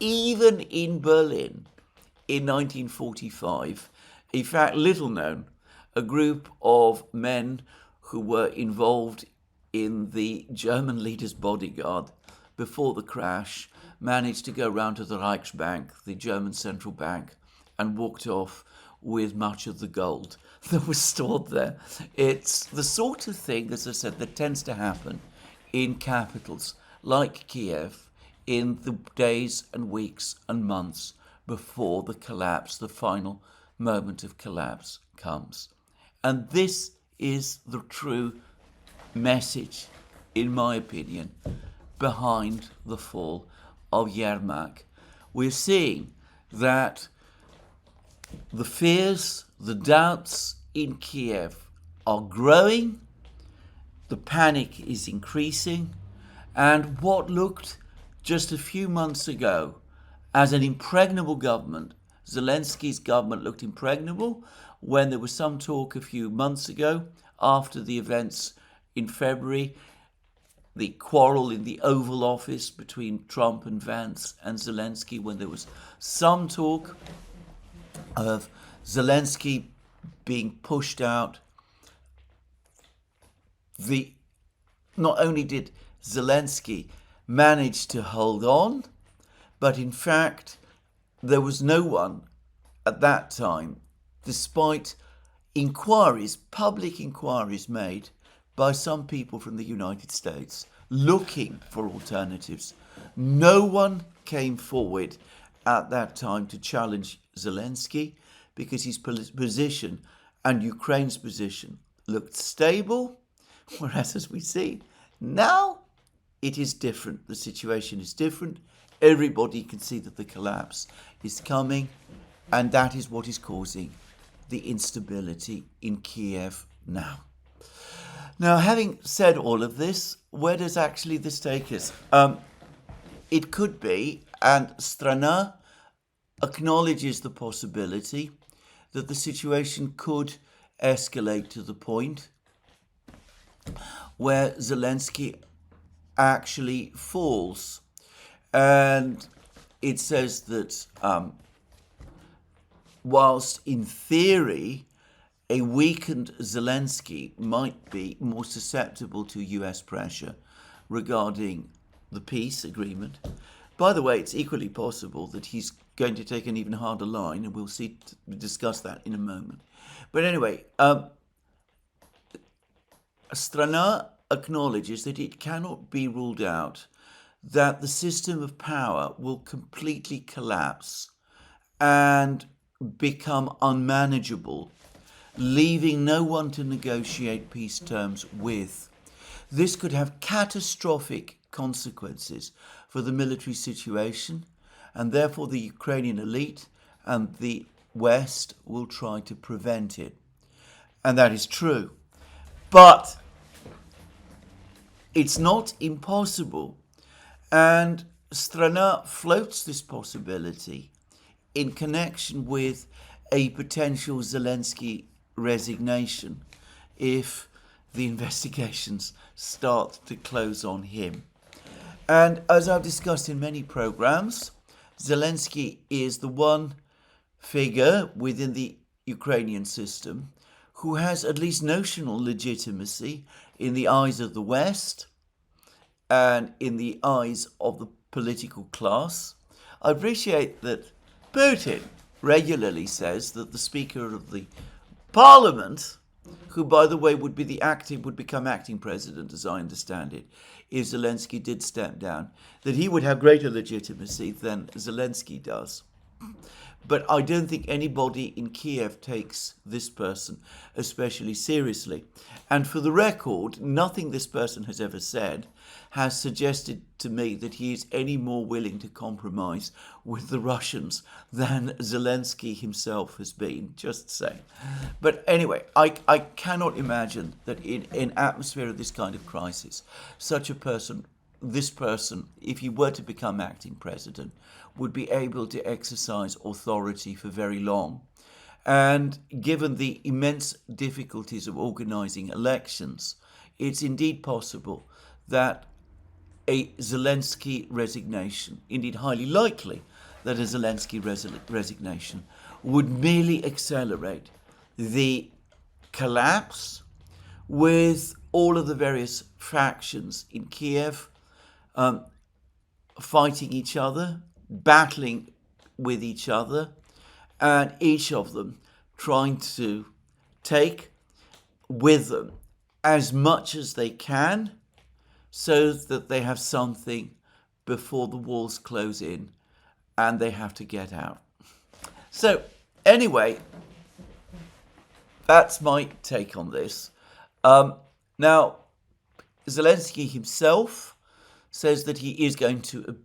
in Berlin in 1945, in fact, little known, a group of men who were involved in the German leader's bodyguard before the crash managed to go round to the Reichsbank, the German central bank, and walked off with much of the gold that was stored there. It's the sort of thing, as I said, that tends to happen in capitals like Kiev in the days and weeks and months before the collapse, the final moment of collapse comes. And this is the true message, in my opinion, behind the fall of Yermak. We're seeing that the fears, the doubts in Kiev are growing, the panic is increasing, and what looked just a few months ago as an impregnable government, Zelensky's government looked impregnable when there was some talk a few months ago after the events in February, the quarrel in the Oval Office between Trump and Vance and Zelensky, when there was some talk of Zelensky being pushed out. Not only did Zelensky manage to hold on, but in fact, there was no one at that time, despite inquiries, public inquiries made by some people from the United States looking for alternatives. No one came forward at that time to challenge Zelensky because his position and Ukraine's position looked stable, whereas as we see now, it is different. The situation is different. Everybody can see that the collapse is coming, and that is what is causing the instability in Kiev now. Now, having said all of this, where does actually this take us? It could be, and Strana acknowledges the possibility that the situation could escalate to the point where Zelensky actually falls. And it says that whilst in theory a weakened Zelensky might be more susceptible to US pressure regarding the peace agreement, by the way, it's equally possible that he's going to take an even harder line, and we'll discuss that in a moment. But anyway, Strana acknowledges that it cannot be ruled out that the system of power will completely collapse and become unmanageable, leaving no one to negotiate peace terms with. This could have catastrophic consequences for the military situation, and therefore the Ukrainian elite and the West will try to prevent it. And that is true. But it's not impossible. And Strana floats this possibility in connection with a potential Zelensky resignation if the investigations start to close on him. And as I've discussed in many programs, Zelensky is the one figure within the Ukrainian system who has at least notional legitimacy in the eyes of the West and in the eyes of the political class. I appreciate that Putin regularly says that the Speaker of the Parliament, who by the way would become acting president as I understand it, if Zelensky did step down, that he would have greater legitimacy than Zelensky does. But I don't think anybody in Kiev takes this person especially seriously. And for the record, nothing this person has ever said has suggested to me that he is any more willing to compromise with the Russians than Zelensky himself has been, just saying. But anyway, I cannot imagine that in an atmosphere of this kind of crisis, this person, if he were to become acting president, would be able to exercise authority for very long. And given the immense difficulties of organizing elections, it's indeed possible that a Zelensky resignation, indeed highly likely that a Zelensky resignation, would merely accelerate the collapse, with all of the various factions in Kiev fighting each other, battling with each other, and each of them trying to take with them as much as they can so that they have something before the walls close in and they have to get out. So anyway, that's my take on this. Now, Zelensky himself says that he is going to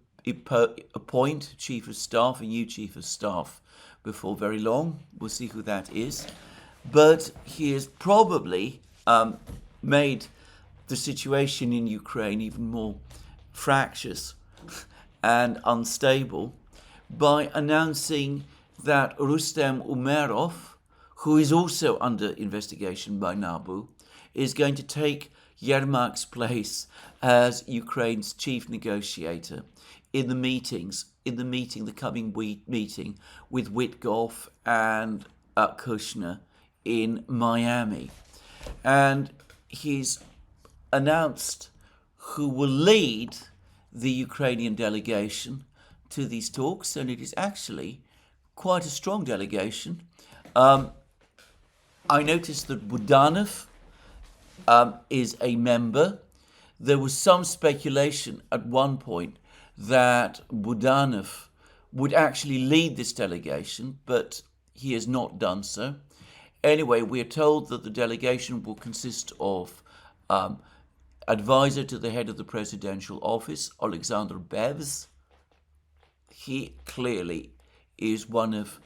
appoint chief of staff, a new chief of staff, before very long. We'll see who that is. But he has probably made the situation in Ukraine even more fractious and unstable by announcing that Rustem Umerov, who is also under investigation by Nabu, is going to take Yermak's place as Ukraine's chief negotiator in the coming meeting with Witkoff and Kushner in Miami. And he's announced who will lead the Ukrainian delegation to these talks, and it is actually quite a strong delegation. I noticed that Budanov is a member. There was some speculation at one point that Budanov would actually lead this delegation, but he has not done so. Anyway, we are told that the delegation will consist of advisor to the head of the presidential office, Alexander Bevs. He clearly is one of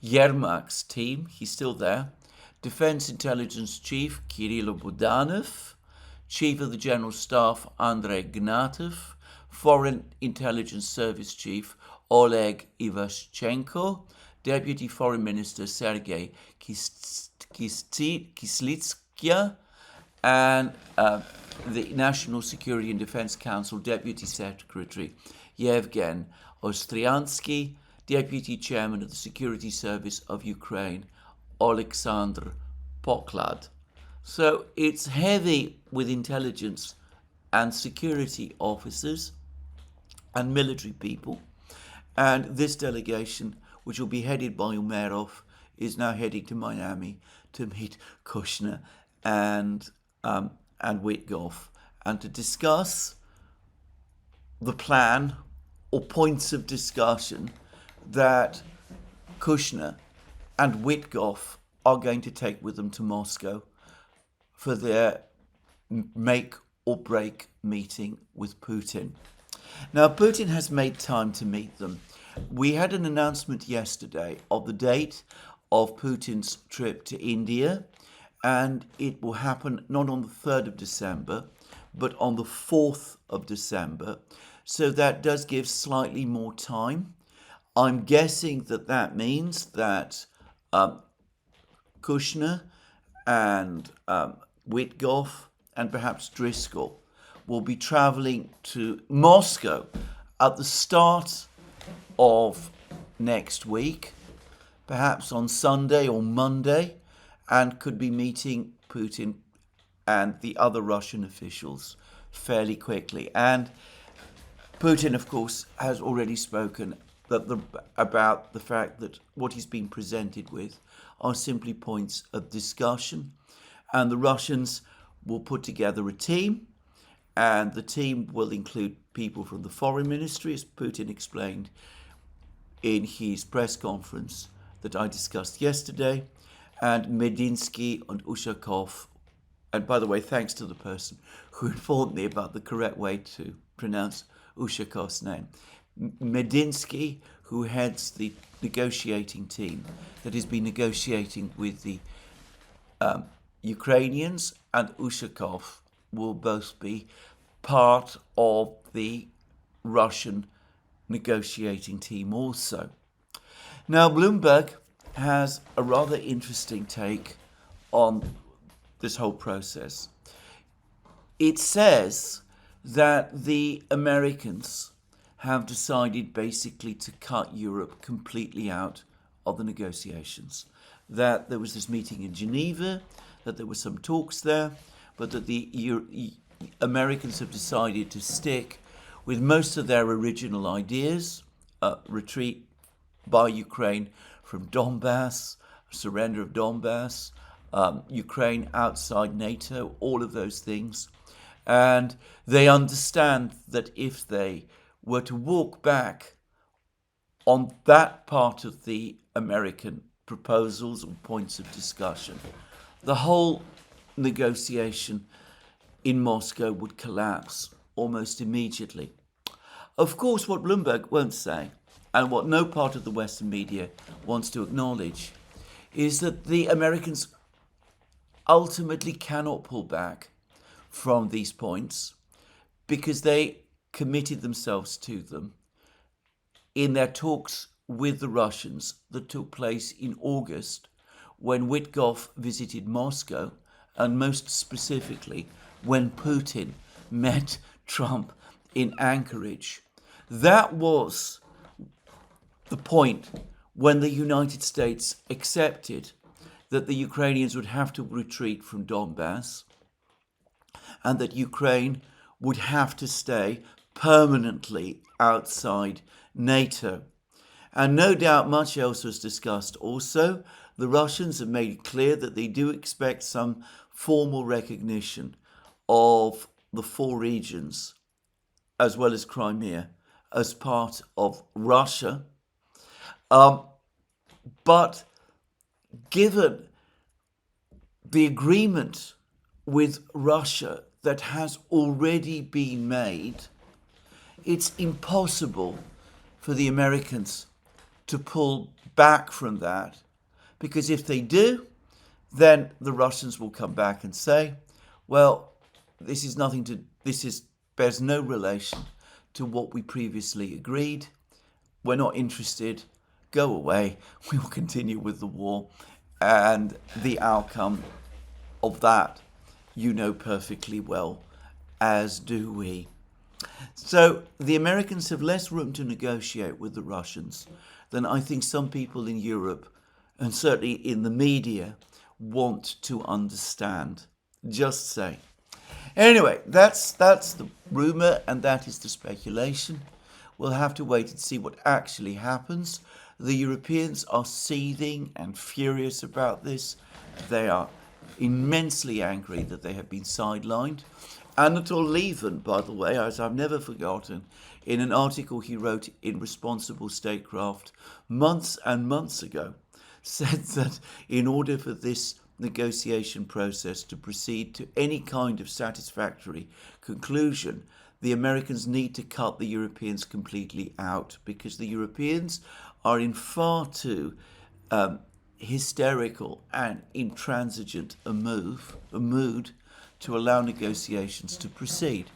Yermak's team. He's still there. Defense Intelligence Chief Kirill Budanov, Chief of the General Staff Andrei Gnatov, Foreign Intelligence Service Chief Oleg Ivashchenko, Deputy Foreign Minister Sergei Kislitskaya, and the National Security and Defense Council Deputy Secretary Yevgen Ostriansky, Deputy Chairman of the Security Service of Ukraine Alexander Poklad. So it's heavy with intelligence and security officers and military people. And this delegation, which will be headed by Umerov, is now heading to Miami to meet Kushner and Witkoff and to discuss the plan or points of discussion that Kushner and Witkoff are going to take with them to Moscow for their make or break meeting with Putin. Now, Putin has made time to meet them. We had an announcement yesterday of the date of Putin's trip to India, and it will happen not on the 3rd of December, but on the 4th of December. So that does give slightly more time. I'm guessing that means that Kushner and Witkoff and perhaps Driscoll will be traveling to Moscow at the start of next week, perhaps on Sunday or Monday, and could be meeting Putin and the other Russian officials fairly quickly. And Putin, of course, has already spoken about the fact that what he's been presented with are simply points of discussion, and the Russians will put together a team, and the team will include people from the foreign ministry, as Putin explained in his press conference that I discussed yesterday, and Medinsky and Ushakov. And by the way, thanks to the person who informed me about the correct way to pronounce Ushakov's name. Medinsky, who heads the negotiating team that has been negotiating with the Ukrainians, and Ushakov will both be part of the Russian negotiating team also. Now, Bloomberg has a rather interesting take on this whole process. It says that the Americans have decided basically to cut Europe completely out of the negotiations. That there was this meeting in Geneva, that there were some talks there, but that the Americans have decided to stick with most of their original ideas, retreat by Ukraine from Donbass, surrender of Donbass, Ukraine outside NATO, all of those things. And they understand that if they were to walk back on that part of the American proposals or points of discussion, the whole negotiation in Moscow would collapse almost immediately. Of course, what Bloomberg won't say, and what no part of the Western media wants to acknowledge, is that the Americans ultimately cannot pull back from these points because they committed themselves to them in their talks with the Russians that took place in August when Witkoff visited Moscow, and most specifically when Putin met Trump in Anchorage. That was the point when the United States accepted that the Ukrainians would have to retreat from Donbass and that Ukraine would have to stay permanently outside NATO. And no doubt much else was discussed also. the Russians have made it clear that they do expect some formal recognition of the 4 regions, as well as Crimea, as part of Russia. But given the agreement with Russia that has already been made, it's impossible for the Americans to pull back from that, because if they do, then the Russians will come back and say, well, this bears no relation to what we previously agreed. We're not interested. Go away. We will continue with the war. And the outcome of that, you know perfectly well, as do we. So the Americans have less room to negotiate with the Russians than I think some people in Europe, and certainly in the media, want to understand. Just say. Anyway, that's the rumour, and that is the speculation. We'll have to wait and see what actually happens. The Europeans are seething and furious about this. They are immensely angry that they have been sidelined. Anatol Lieven, by the way, as I've never forgotten, in an article he wrote in Responsible Statecraft months and months ago, said that in order for this negotiation process to proceed to any kind of satisfactory conclusion, the Americans need to cut the Europeans completely out, because the Europeans are in far too hysterical and intransigent a mood to allow negotiations to proceed.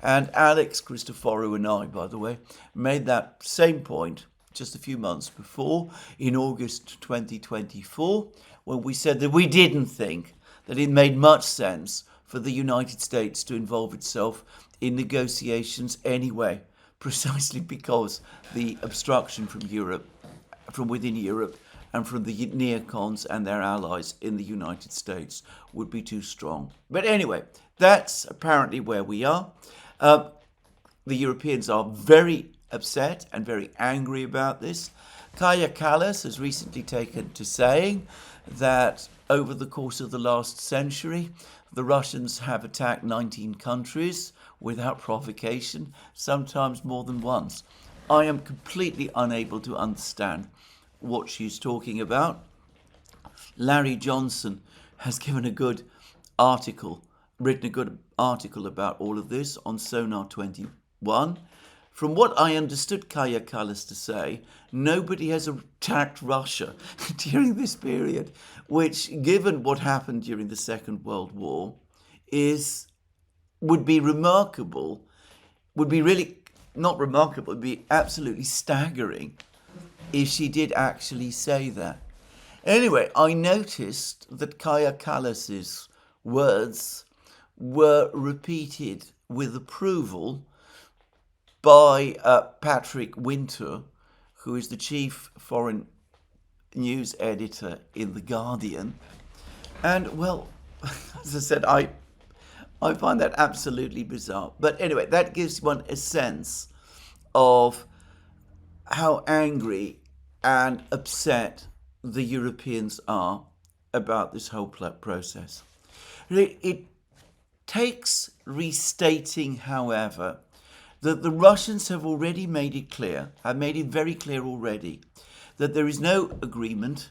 And Alex Christoforou and I, by the way, made that same point just a few months before, in August 2024, when we said that we didn't think that it made much sense for the United States to involve itself in negotiations anyway, precisely because the obstruction from Europe, from within Europe, and from the neocons and their allies in the United States would be too strong. But anyway, that's apparently where we are. The Europeans are very upset and very angry about this. Kaja Kallas has recently taken to saying that over the course of the last century, the Russians have attacked 19 countries without provocation, sometimes more than once. I am completely unable to understand what she's talking about. Larry Johnson has written a good article about all of this on Sonar 21. From what I understood Kaja Kallas to say, nobody has attacked Russia during this period, which, given what happened during the Second World War, would be remarkable, would be really not remarkable, would be absolutely staggering if she did actually say that. Anyway, I noticed that Kaja Kallas's words were repeated with approval by Patrick Winter, who is the chief foreign news editor in The Guardian. And, well, as I said, I find that absolutely bizarre. But anyway, that gives one a sense of how angry and upset the Europeans are about this whole process. It takes restating, however, that the Russians have already made it very clear already, that there is no agreement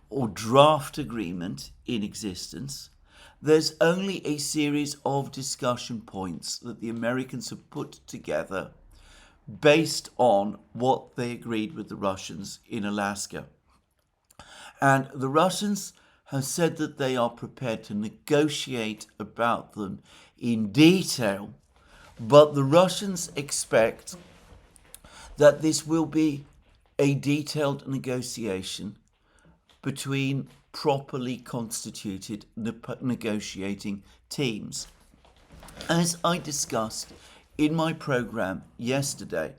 or draft agreement in existence. There's only a series of discussion points that the Americans have put together based on what they agreed with the Russians in Alaska. And the Russians have said that they are prepared to negotiate about them in detail, but the Russians expect that this will be a detailed negotiation between properly constituted negotiating teams. As I discussed in my program yesterday,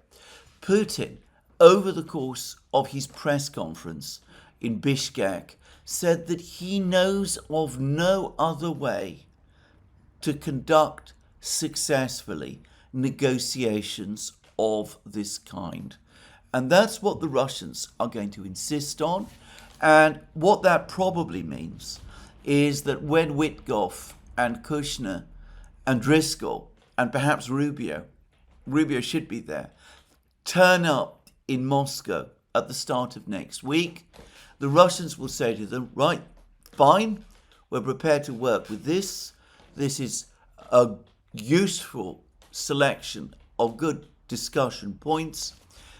Putin, over the course of his press conference in Bishkek, said that he knows of no other way to conduct successfully negotiations of this kind. And that's what the Russians are going to insist on. And what that probably means is that when Witkoff and Kushner and Driscoll and perhaps Rubio should be there, turn up in Moscow at the start of next week, the Russians will say to them, right, fine, we're prepared to work with this. This is a useful selection of good discussion points.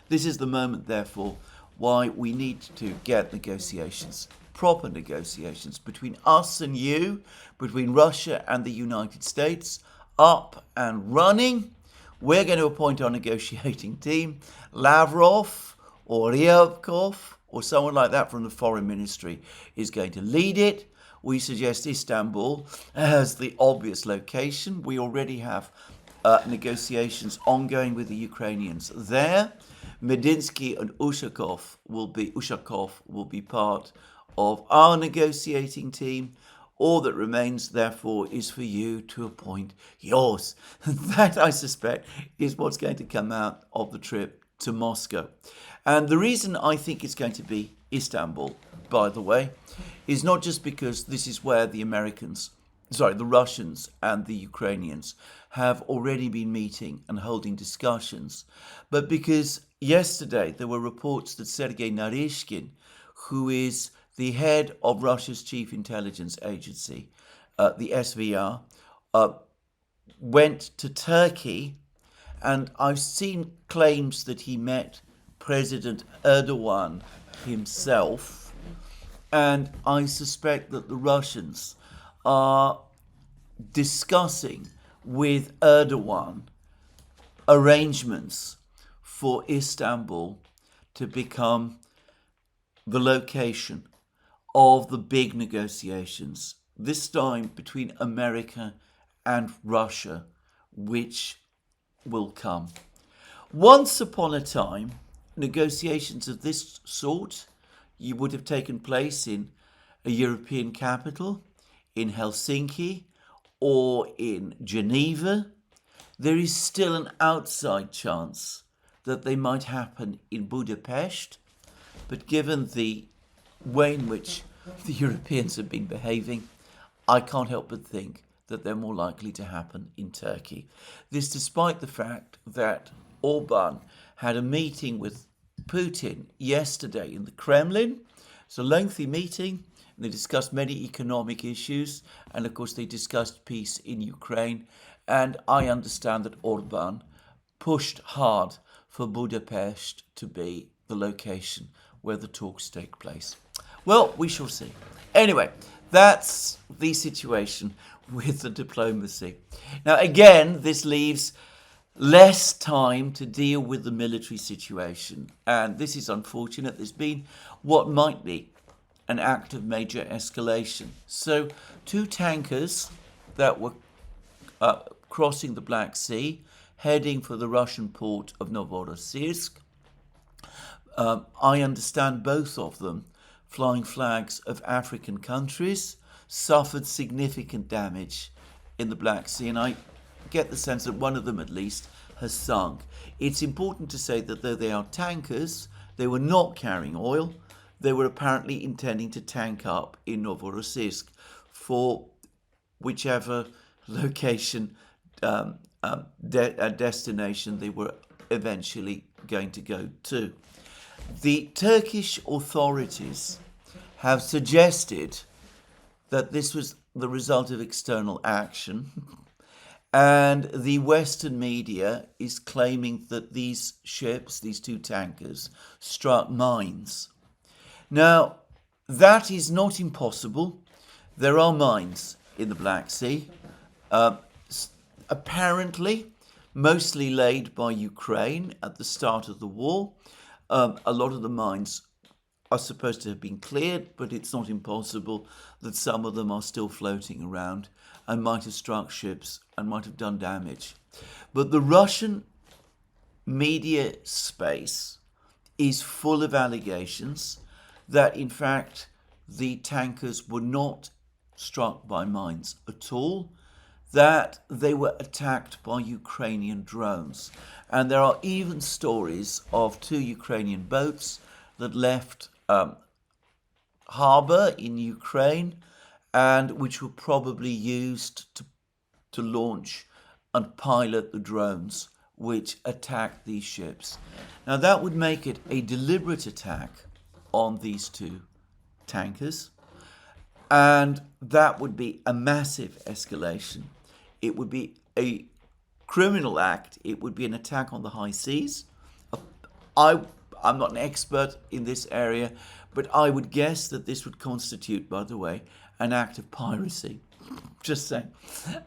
This is the moment, therefore, why we need to get negotiations, proper negotiations between us and you, between Russia and the United States, up and running. We're going to appoint our negotiating team. Lavrov or Ryabkov or someone like that from the foreign ministry is going to lead it. We suggest Istanbul as the obvious location. We already have negotiations ongoing with the Ukrainians there. Medinsky and Ushakov will be part of our negotiating team. All that remains, therefore, is for you to appoint yours. That, I suspect, is what's going to come out of the trip to Moscow. And the reason I think it's going to be Istanbul, by the way, is not just because this is where the Russians and the Ukrainians have already been meeting and holding discussions, but because yesterday there were reports that Sergei Narishkin, who is the head of Russia's chief intelligence agency, the SVR, went to Turkey, and I've seen claims that he met President Erdogan himself, and I suspect that the Russians are discussing with Erdogan arrangements for Istanbul to become the location of the big negotiations, this time between America and Russia, which will come. Once upon a time, negotiations of this sort would have taken place in a European capital, in Helsinki, or in Geneva. There is still an outside chance that they might happen in Budapest, but given the way in which the Europeans have been behaving, I can't help but think that they're more likely to happen in Turkey. This despite the fact that Orban had a meeting with Putin yesterday in the Kremlin. It's a lengthy meeting. They discussed many economic issues, and of course they discussed peace in Ukraine. And I understand that Orban pushed hard for Budapest to be the location where the talks take place. Well, we shall see. Anyway, that's the situation with the diplomacy. Now, again, this leaves less time to deal with the military situation. And this is unfortunate. There's been what might be an act of major escalation. So 2 tankers that were crossing the Black Sea, heading for the Russian port of Novorossiysk. I understand both of them, flying flags of African countries, suffered significant damage in the Black Sea, and I get the sense that one of them at least has sunk. It's important to say that though they are tankers, they were not carrying oil. They were apparently intending to tank up in Novorossiysk for whichever location, destination they were eventually going to go to. The Turkish authorities have suggested that this was the result of external action, and the Western media is claiming that these ships, these 2 tankers, struck mines. Now, that is not impossible. There are mines in the Black Sea, apparently mostly laid by Ukraine at the start of the war. A lot of the mines are supposed to have been cleared, but it's not impossible that some of them are still floating around and might have struck ships and might have done damage. But the Russian media space is full of allegations that, in fact, the tankers were not struck by mines at all, that they were attacked by Ukrainian drones. And there are even stories of 2 Ukrainian boats that left harbour in Ukraine, and which were probably used to launch and pilot the drones which attacked these ships. Now, that would make it a deliberate attack on these two tankers, and that would be a massive escalation. It would be a criminal act. It would be an attack on the high seas. I'm not an expert in this area, but I would guess that this would constitute, by the way, an act of piracy. Just saying.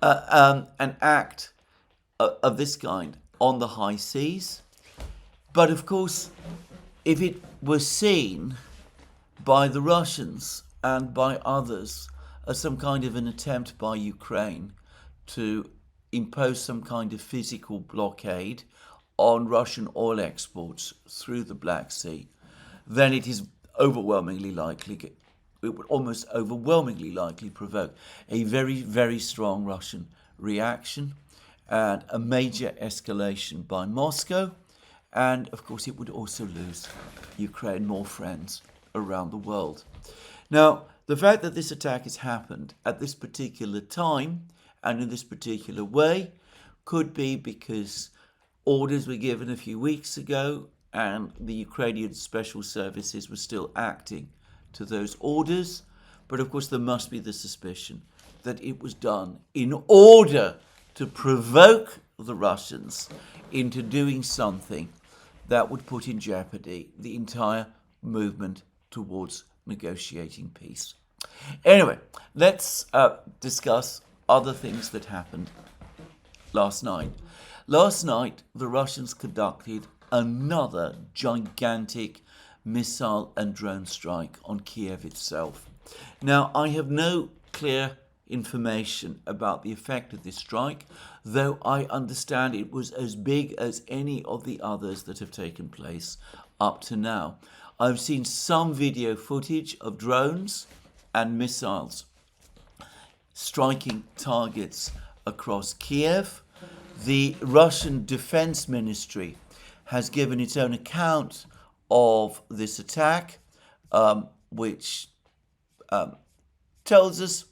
An act of this kind on the high seas. But of course, if it was seen by the Russians and by others as some kind of an attempt by Ukraine to impose some kind of physical blockade on Russian oil exports through the Black Sea, then it is overwhelmingly likely, it would almost overwhelmingly likely provoke a very, very strong Russian reaction and a major escalation by Moscow. And of course, it would also lose Ukraine more friends around the world. Now, the fact that this attack has happened at this particular time and in this particular way could be because orders were given a few weeks ago and the Ukrainian special services were still acting to those orders. But of course, there must be the suspicion that it was done in order to provoke the Russians into doing something that would put in jeopardy the entire movement towards negotiating peace. Anyway, let's discuss other things that happened last night. Last night, the Russians conducted another gigantic missile and drone strike on Kiev itself. Now, I have no clear information about the effect of this strike, though I understand it was as big as any of the others that have taken place up to now. I've seen some video footage of drones and missiles striking targets across Kiev. The Russian Defense Ministry has given its own account of this attack, which tells us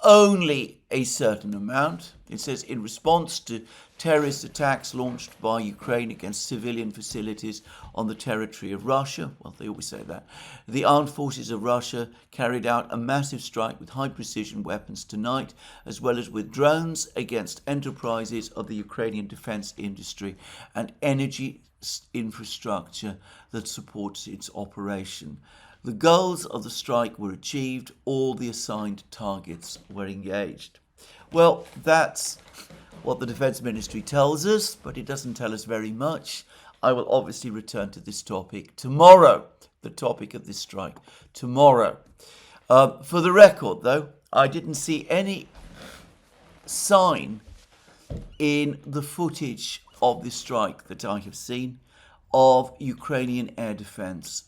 only a certain amount. It says, in response to terrorist attacks launched by Ukraine against civilian facilities on the territory of Russia, well, they always say that, the armed forces of Russia carried out a massive strike with high-precision weapons tonight, as well as with drones against enterprises of the Ukrainian defense industry and energy infrastructure that supports its operation. The goals of the strike were achieved. All the assigned targets were engaged. Well, that's what the Defense Ministry tells us, but it doesn't tell us very much. I will obviously return to this topic tomorrow, the topic of this strike tomorrow. For the record, though, I didn't see any sign in the footage of this strike that I have seen of Ukrainian air defense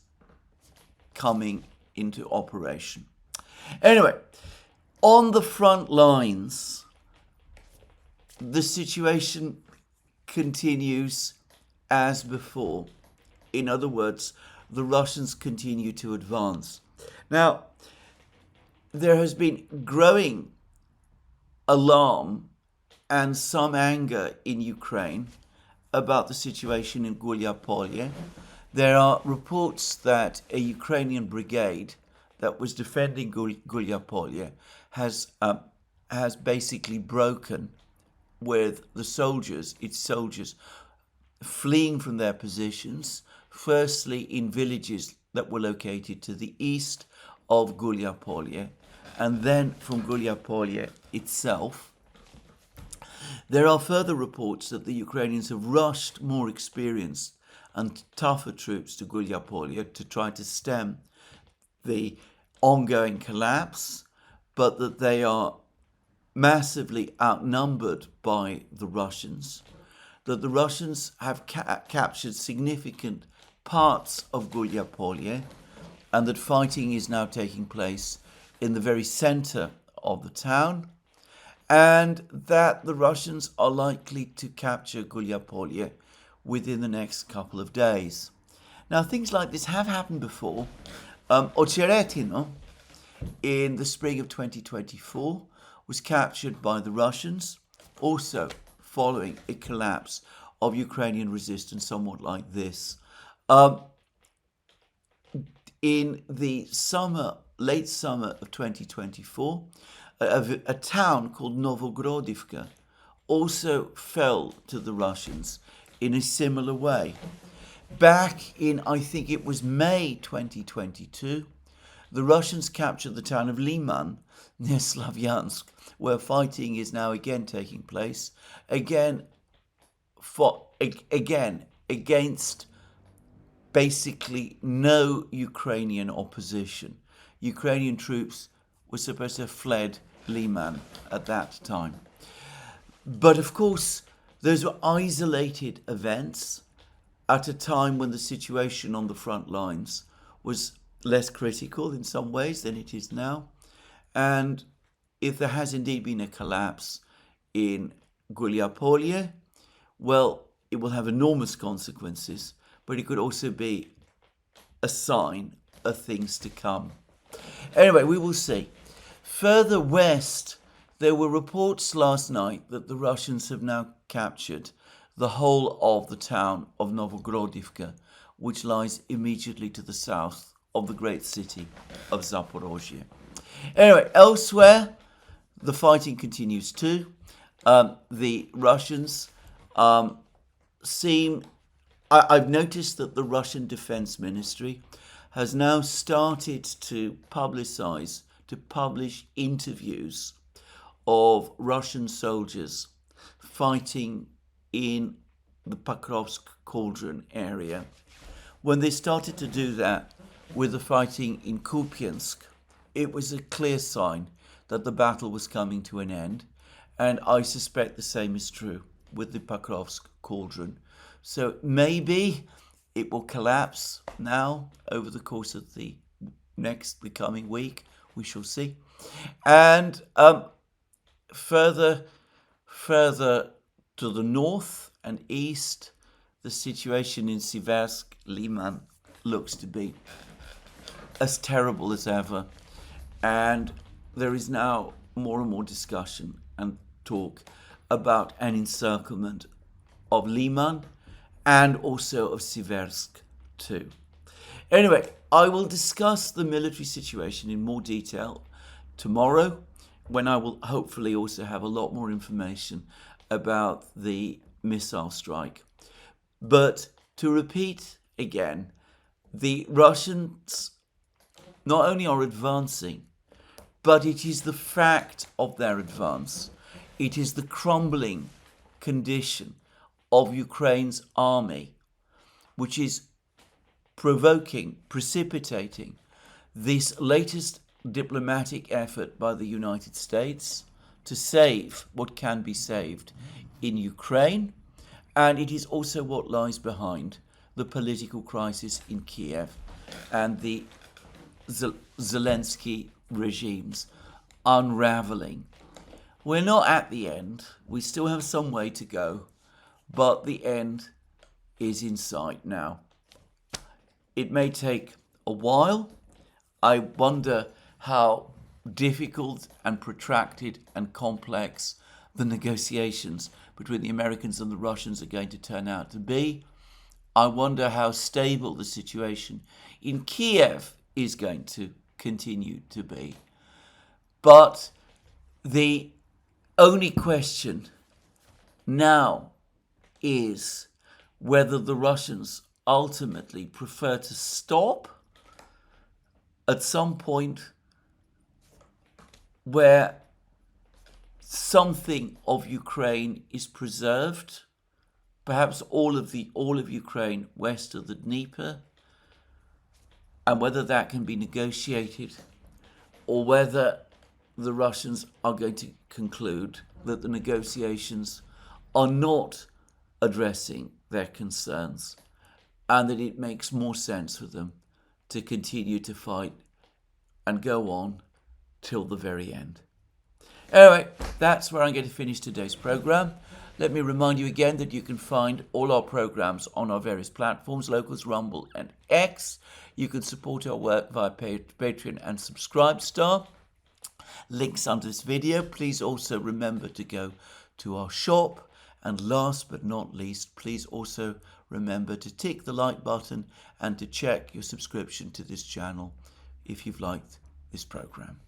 coming into operation. Anyway, on the front lines, the situation continues as before. In other words, the Russians continue to advance. Now, there has been growing alarm and some anger in Ukraine about the situation in Gulyapolye. There are reports that a Ukrainian brigade that was defending Gulyapolye has basically broken with the soldiers, its soldiers, fleeing from their positions, firstly in villages that were located to the east of Gulyapolye, and then from Gulyapolye itself. There are further reports that the Ukrainians have rushed more experienced and tougher troops to Gulyapolye to try to stem the ongoing collapse, but that they are massively outnumbered by the Russians, that the Russians have captured significant parts of Gulyapolye, and that fighting is now taking place in the very center of the town, and that the Russians are likely to capture Gulyapolye within the next couple of days. Now, things like this have happened before. Ocheretino, in the spring of 2024, was captured by the Russians, also following a collapse of Ukrainian resistance, somewhat like this. In the late summer of 2024, a town called Novogrodivka also fell to the Russians in a similar way. Back in, I think it was May 2022, the Russians captured the town of Liman near Slavyansk, where fighting is now again taking place, again against basically no Ukrainian opposition. Ukrainian troops were supposed to have fled Liman at that time. But of course, those were isolated events at a time when the situation on the front lines was less critical in some ways than it is now. And if there has indeed been a collapse in Guliapolye, well, it will have enormous consequences, but it could also be a sign of things to come. Anyway, we will see. Further west, there were reports last night that the Russians have now captured the whole of the town of Novogrodivka, which lies immediately to the south of the great city of Zaporozhye. Anyway, elsewhere, the fighting continues too. The Russians I've noticed that the Russian Defense Ministry has now started to publish interviews of Russian soldiers fighting in the Pokrovsk Cauldron area. When they started to do that with the fighting in Kupiansk, it was a clear sign that the battle was coming to an end, and I suspect the same is true with the Pokrovsk Cauldron. So maybe it will collapse now over the course of the coming week. We shall see. And further to the north and east, the situation in Siversk, Liman, looks to be as terrible as ever. And there is now more and more discussion and talk about an encirclement of Liman and also of Siversk too. Anyway, I will discuss the military situation in more detail tomorrow, when I will hopefully also have a lot more information about the missile strike. But to repeat again, the Russians not only are advancing, but it is the fact of their advance. It is the crumbling condition of Ukraine's army, which is precipitating this latest diplomatic effort by the United States to save what can be saved in Ukraine. And it is also what lies behind the political crisis in Kiev and the Zelensky regime's unraveling. We're not at the end. We still have some way to go, but the end is in sight now. It may take a while. I wonder how difficult and protracted and complex the negotiations between the Americans and the Russians are going to turn out to be. I wonder how stable the situation in Kiev is going to continue to be. But the only question now is whether the Russians ultimately prefer to stop at some point where something of Ukraine is preserved, perhaps all of Ukraine west of the Dnieper, and whether that can be negotiated, or whether the Russians are going to conclude that the negotiations are not addressing their concerns, and that it makes more sense for them to continue to fight and go on till the very end. Anyway, that's where I'm going to finish today's program. Let me remind you again that you can find all our programs on our various platforms, Locals, Rumble and X. You can support our work via Patreon and Subscribestar. Links under this video. Please also remember to go to our shop. And last but not least, please also remember to tick the like button and to check your subscription to this channel if you've liked this program.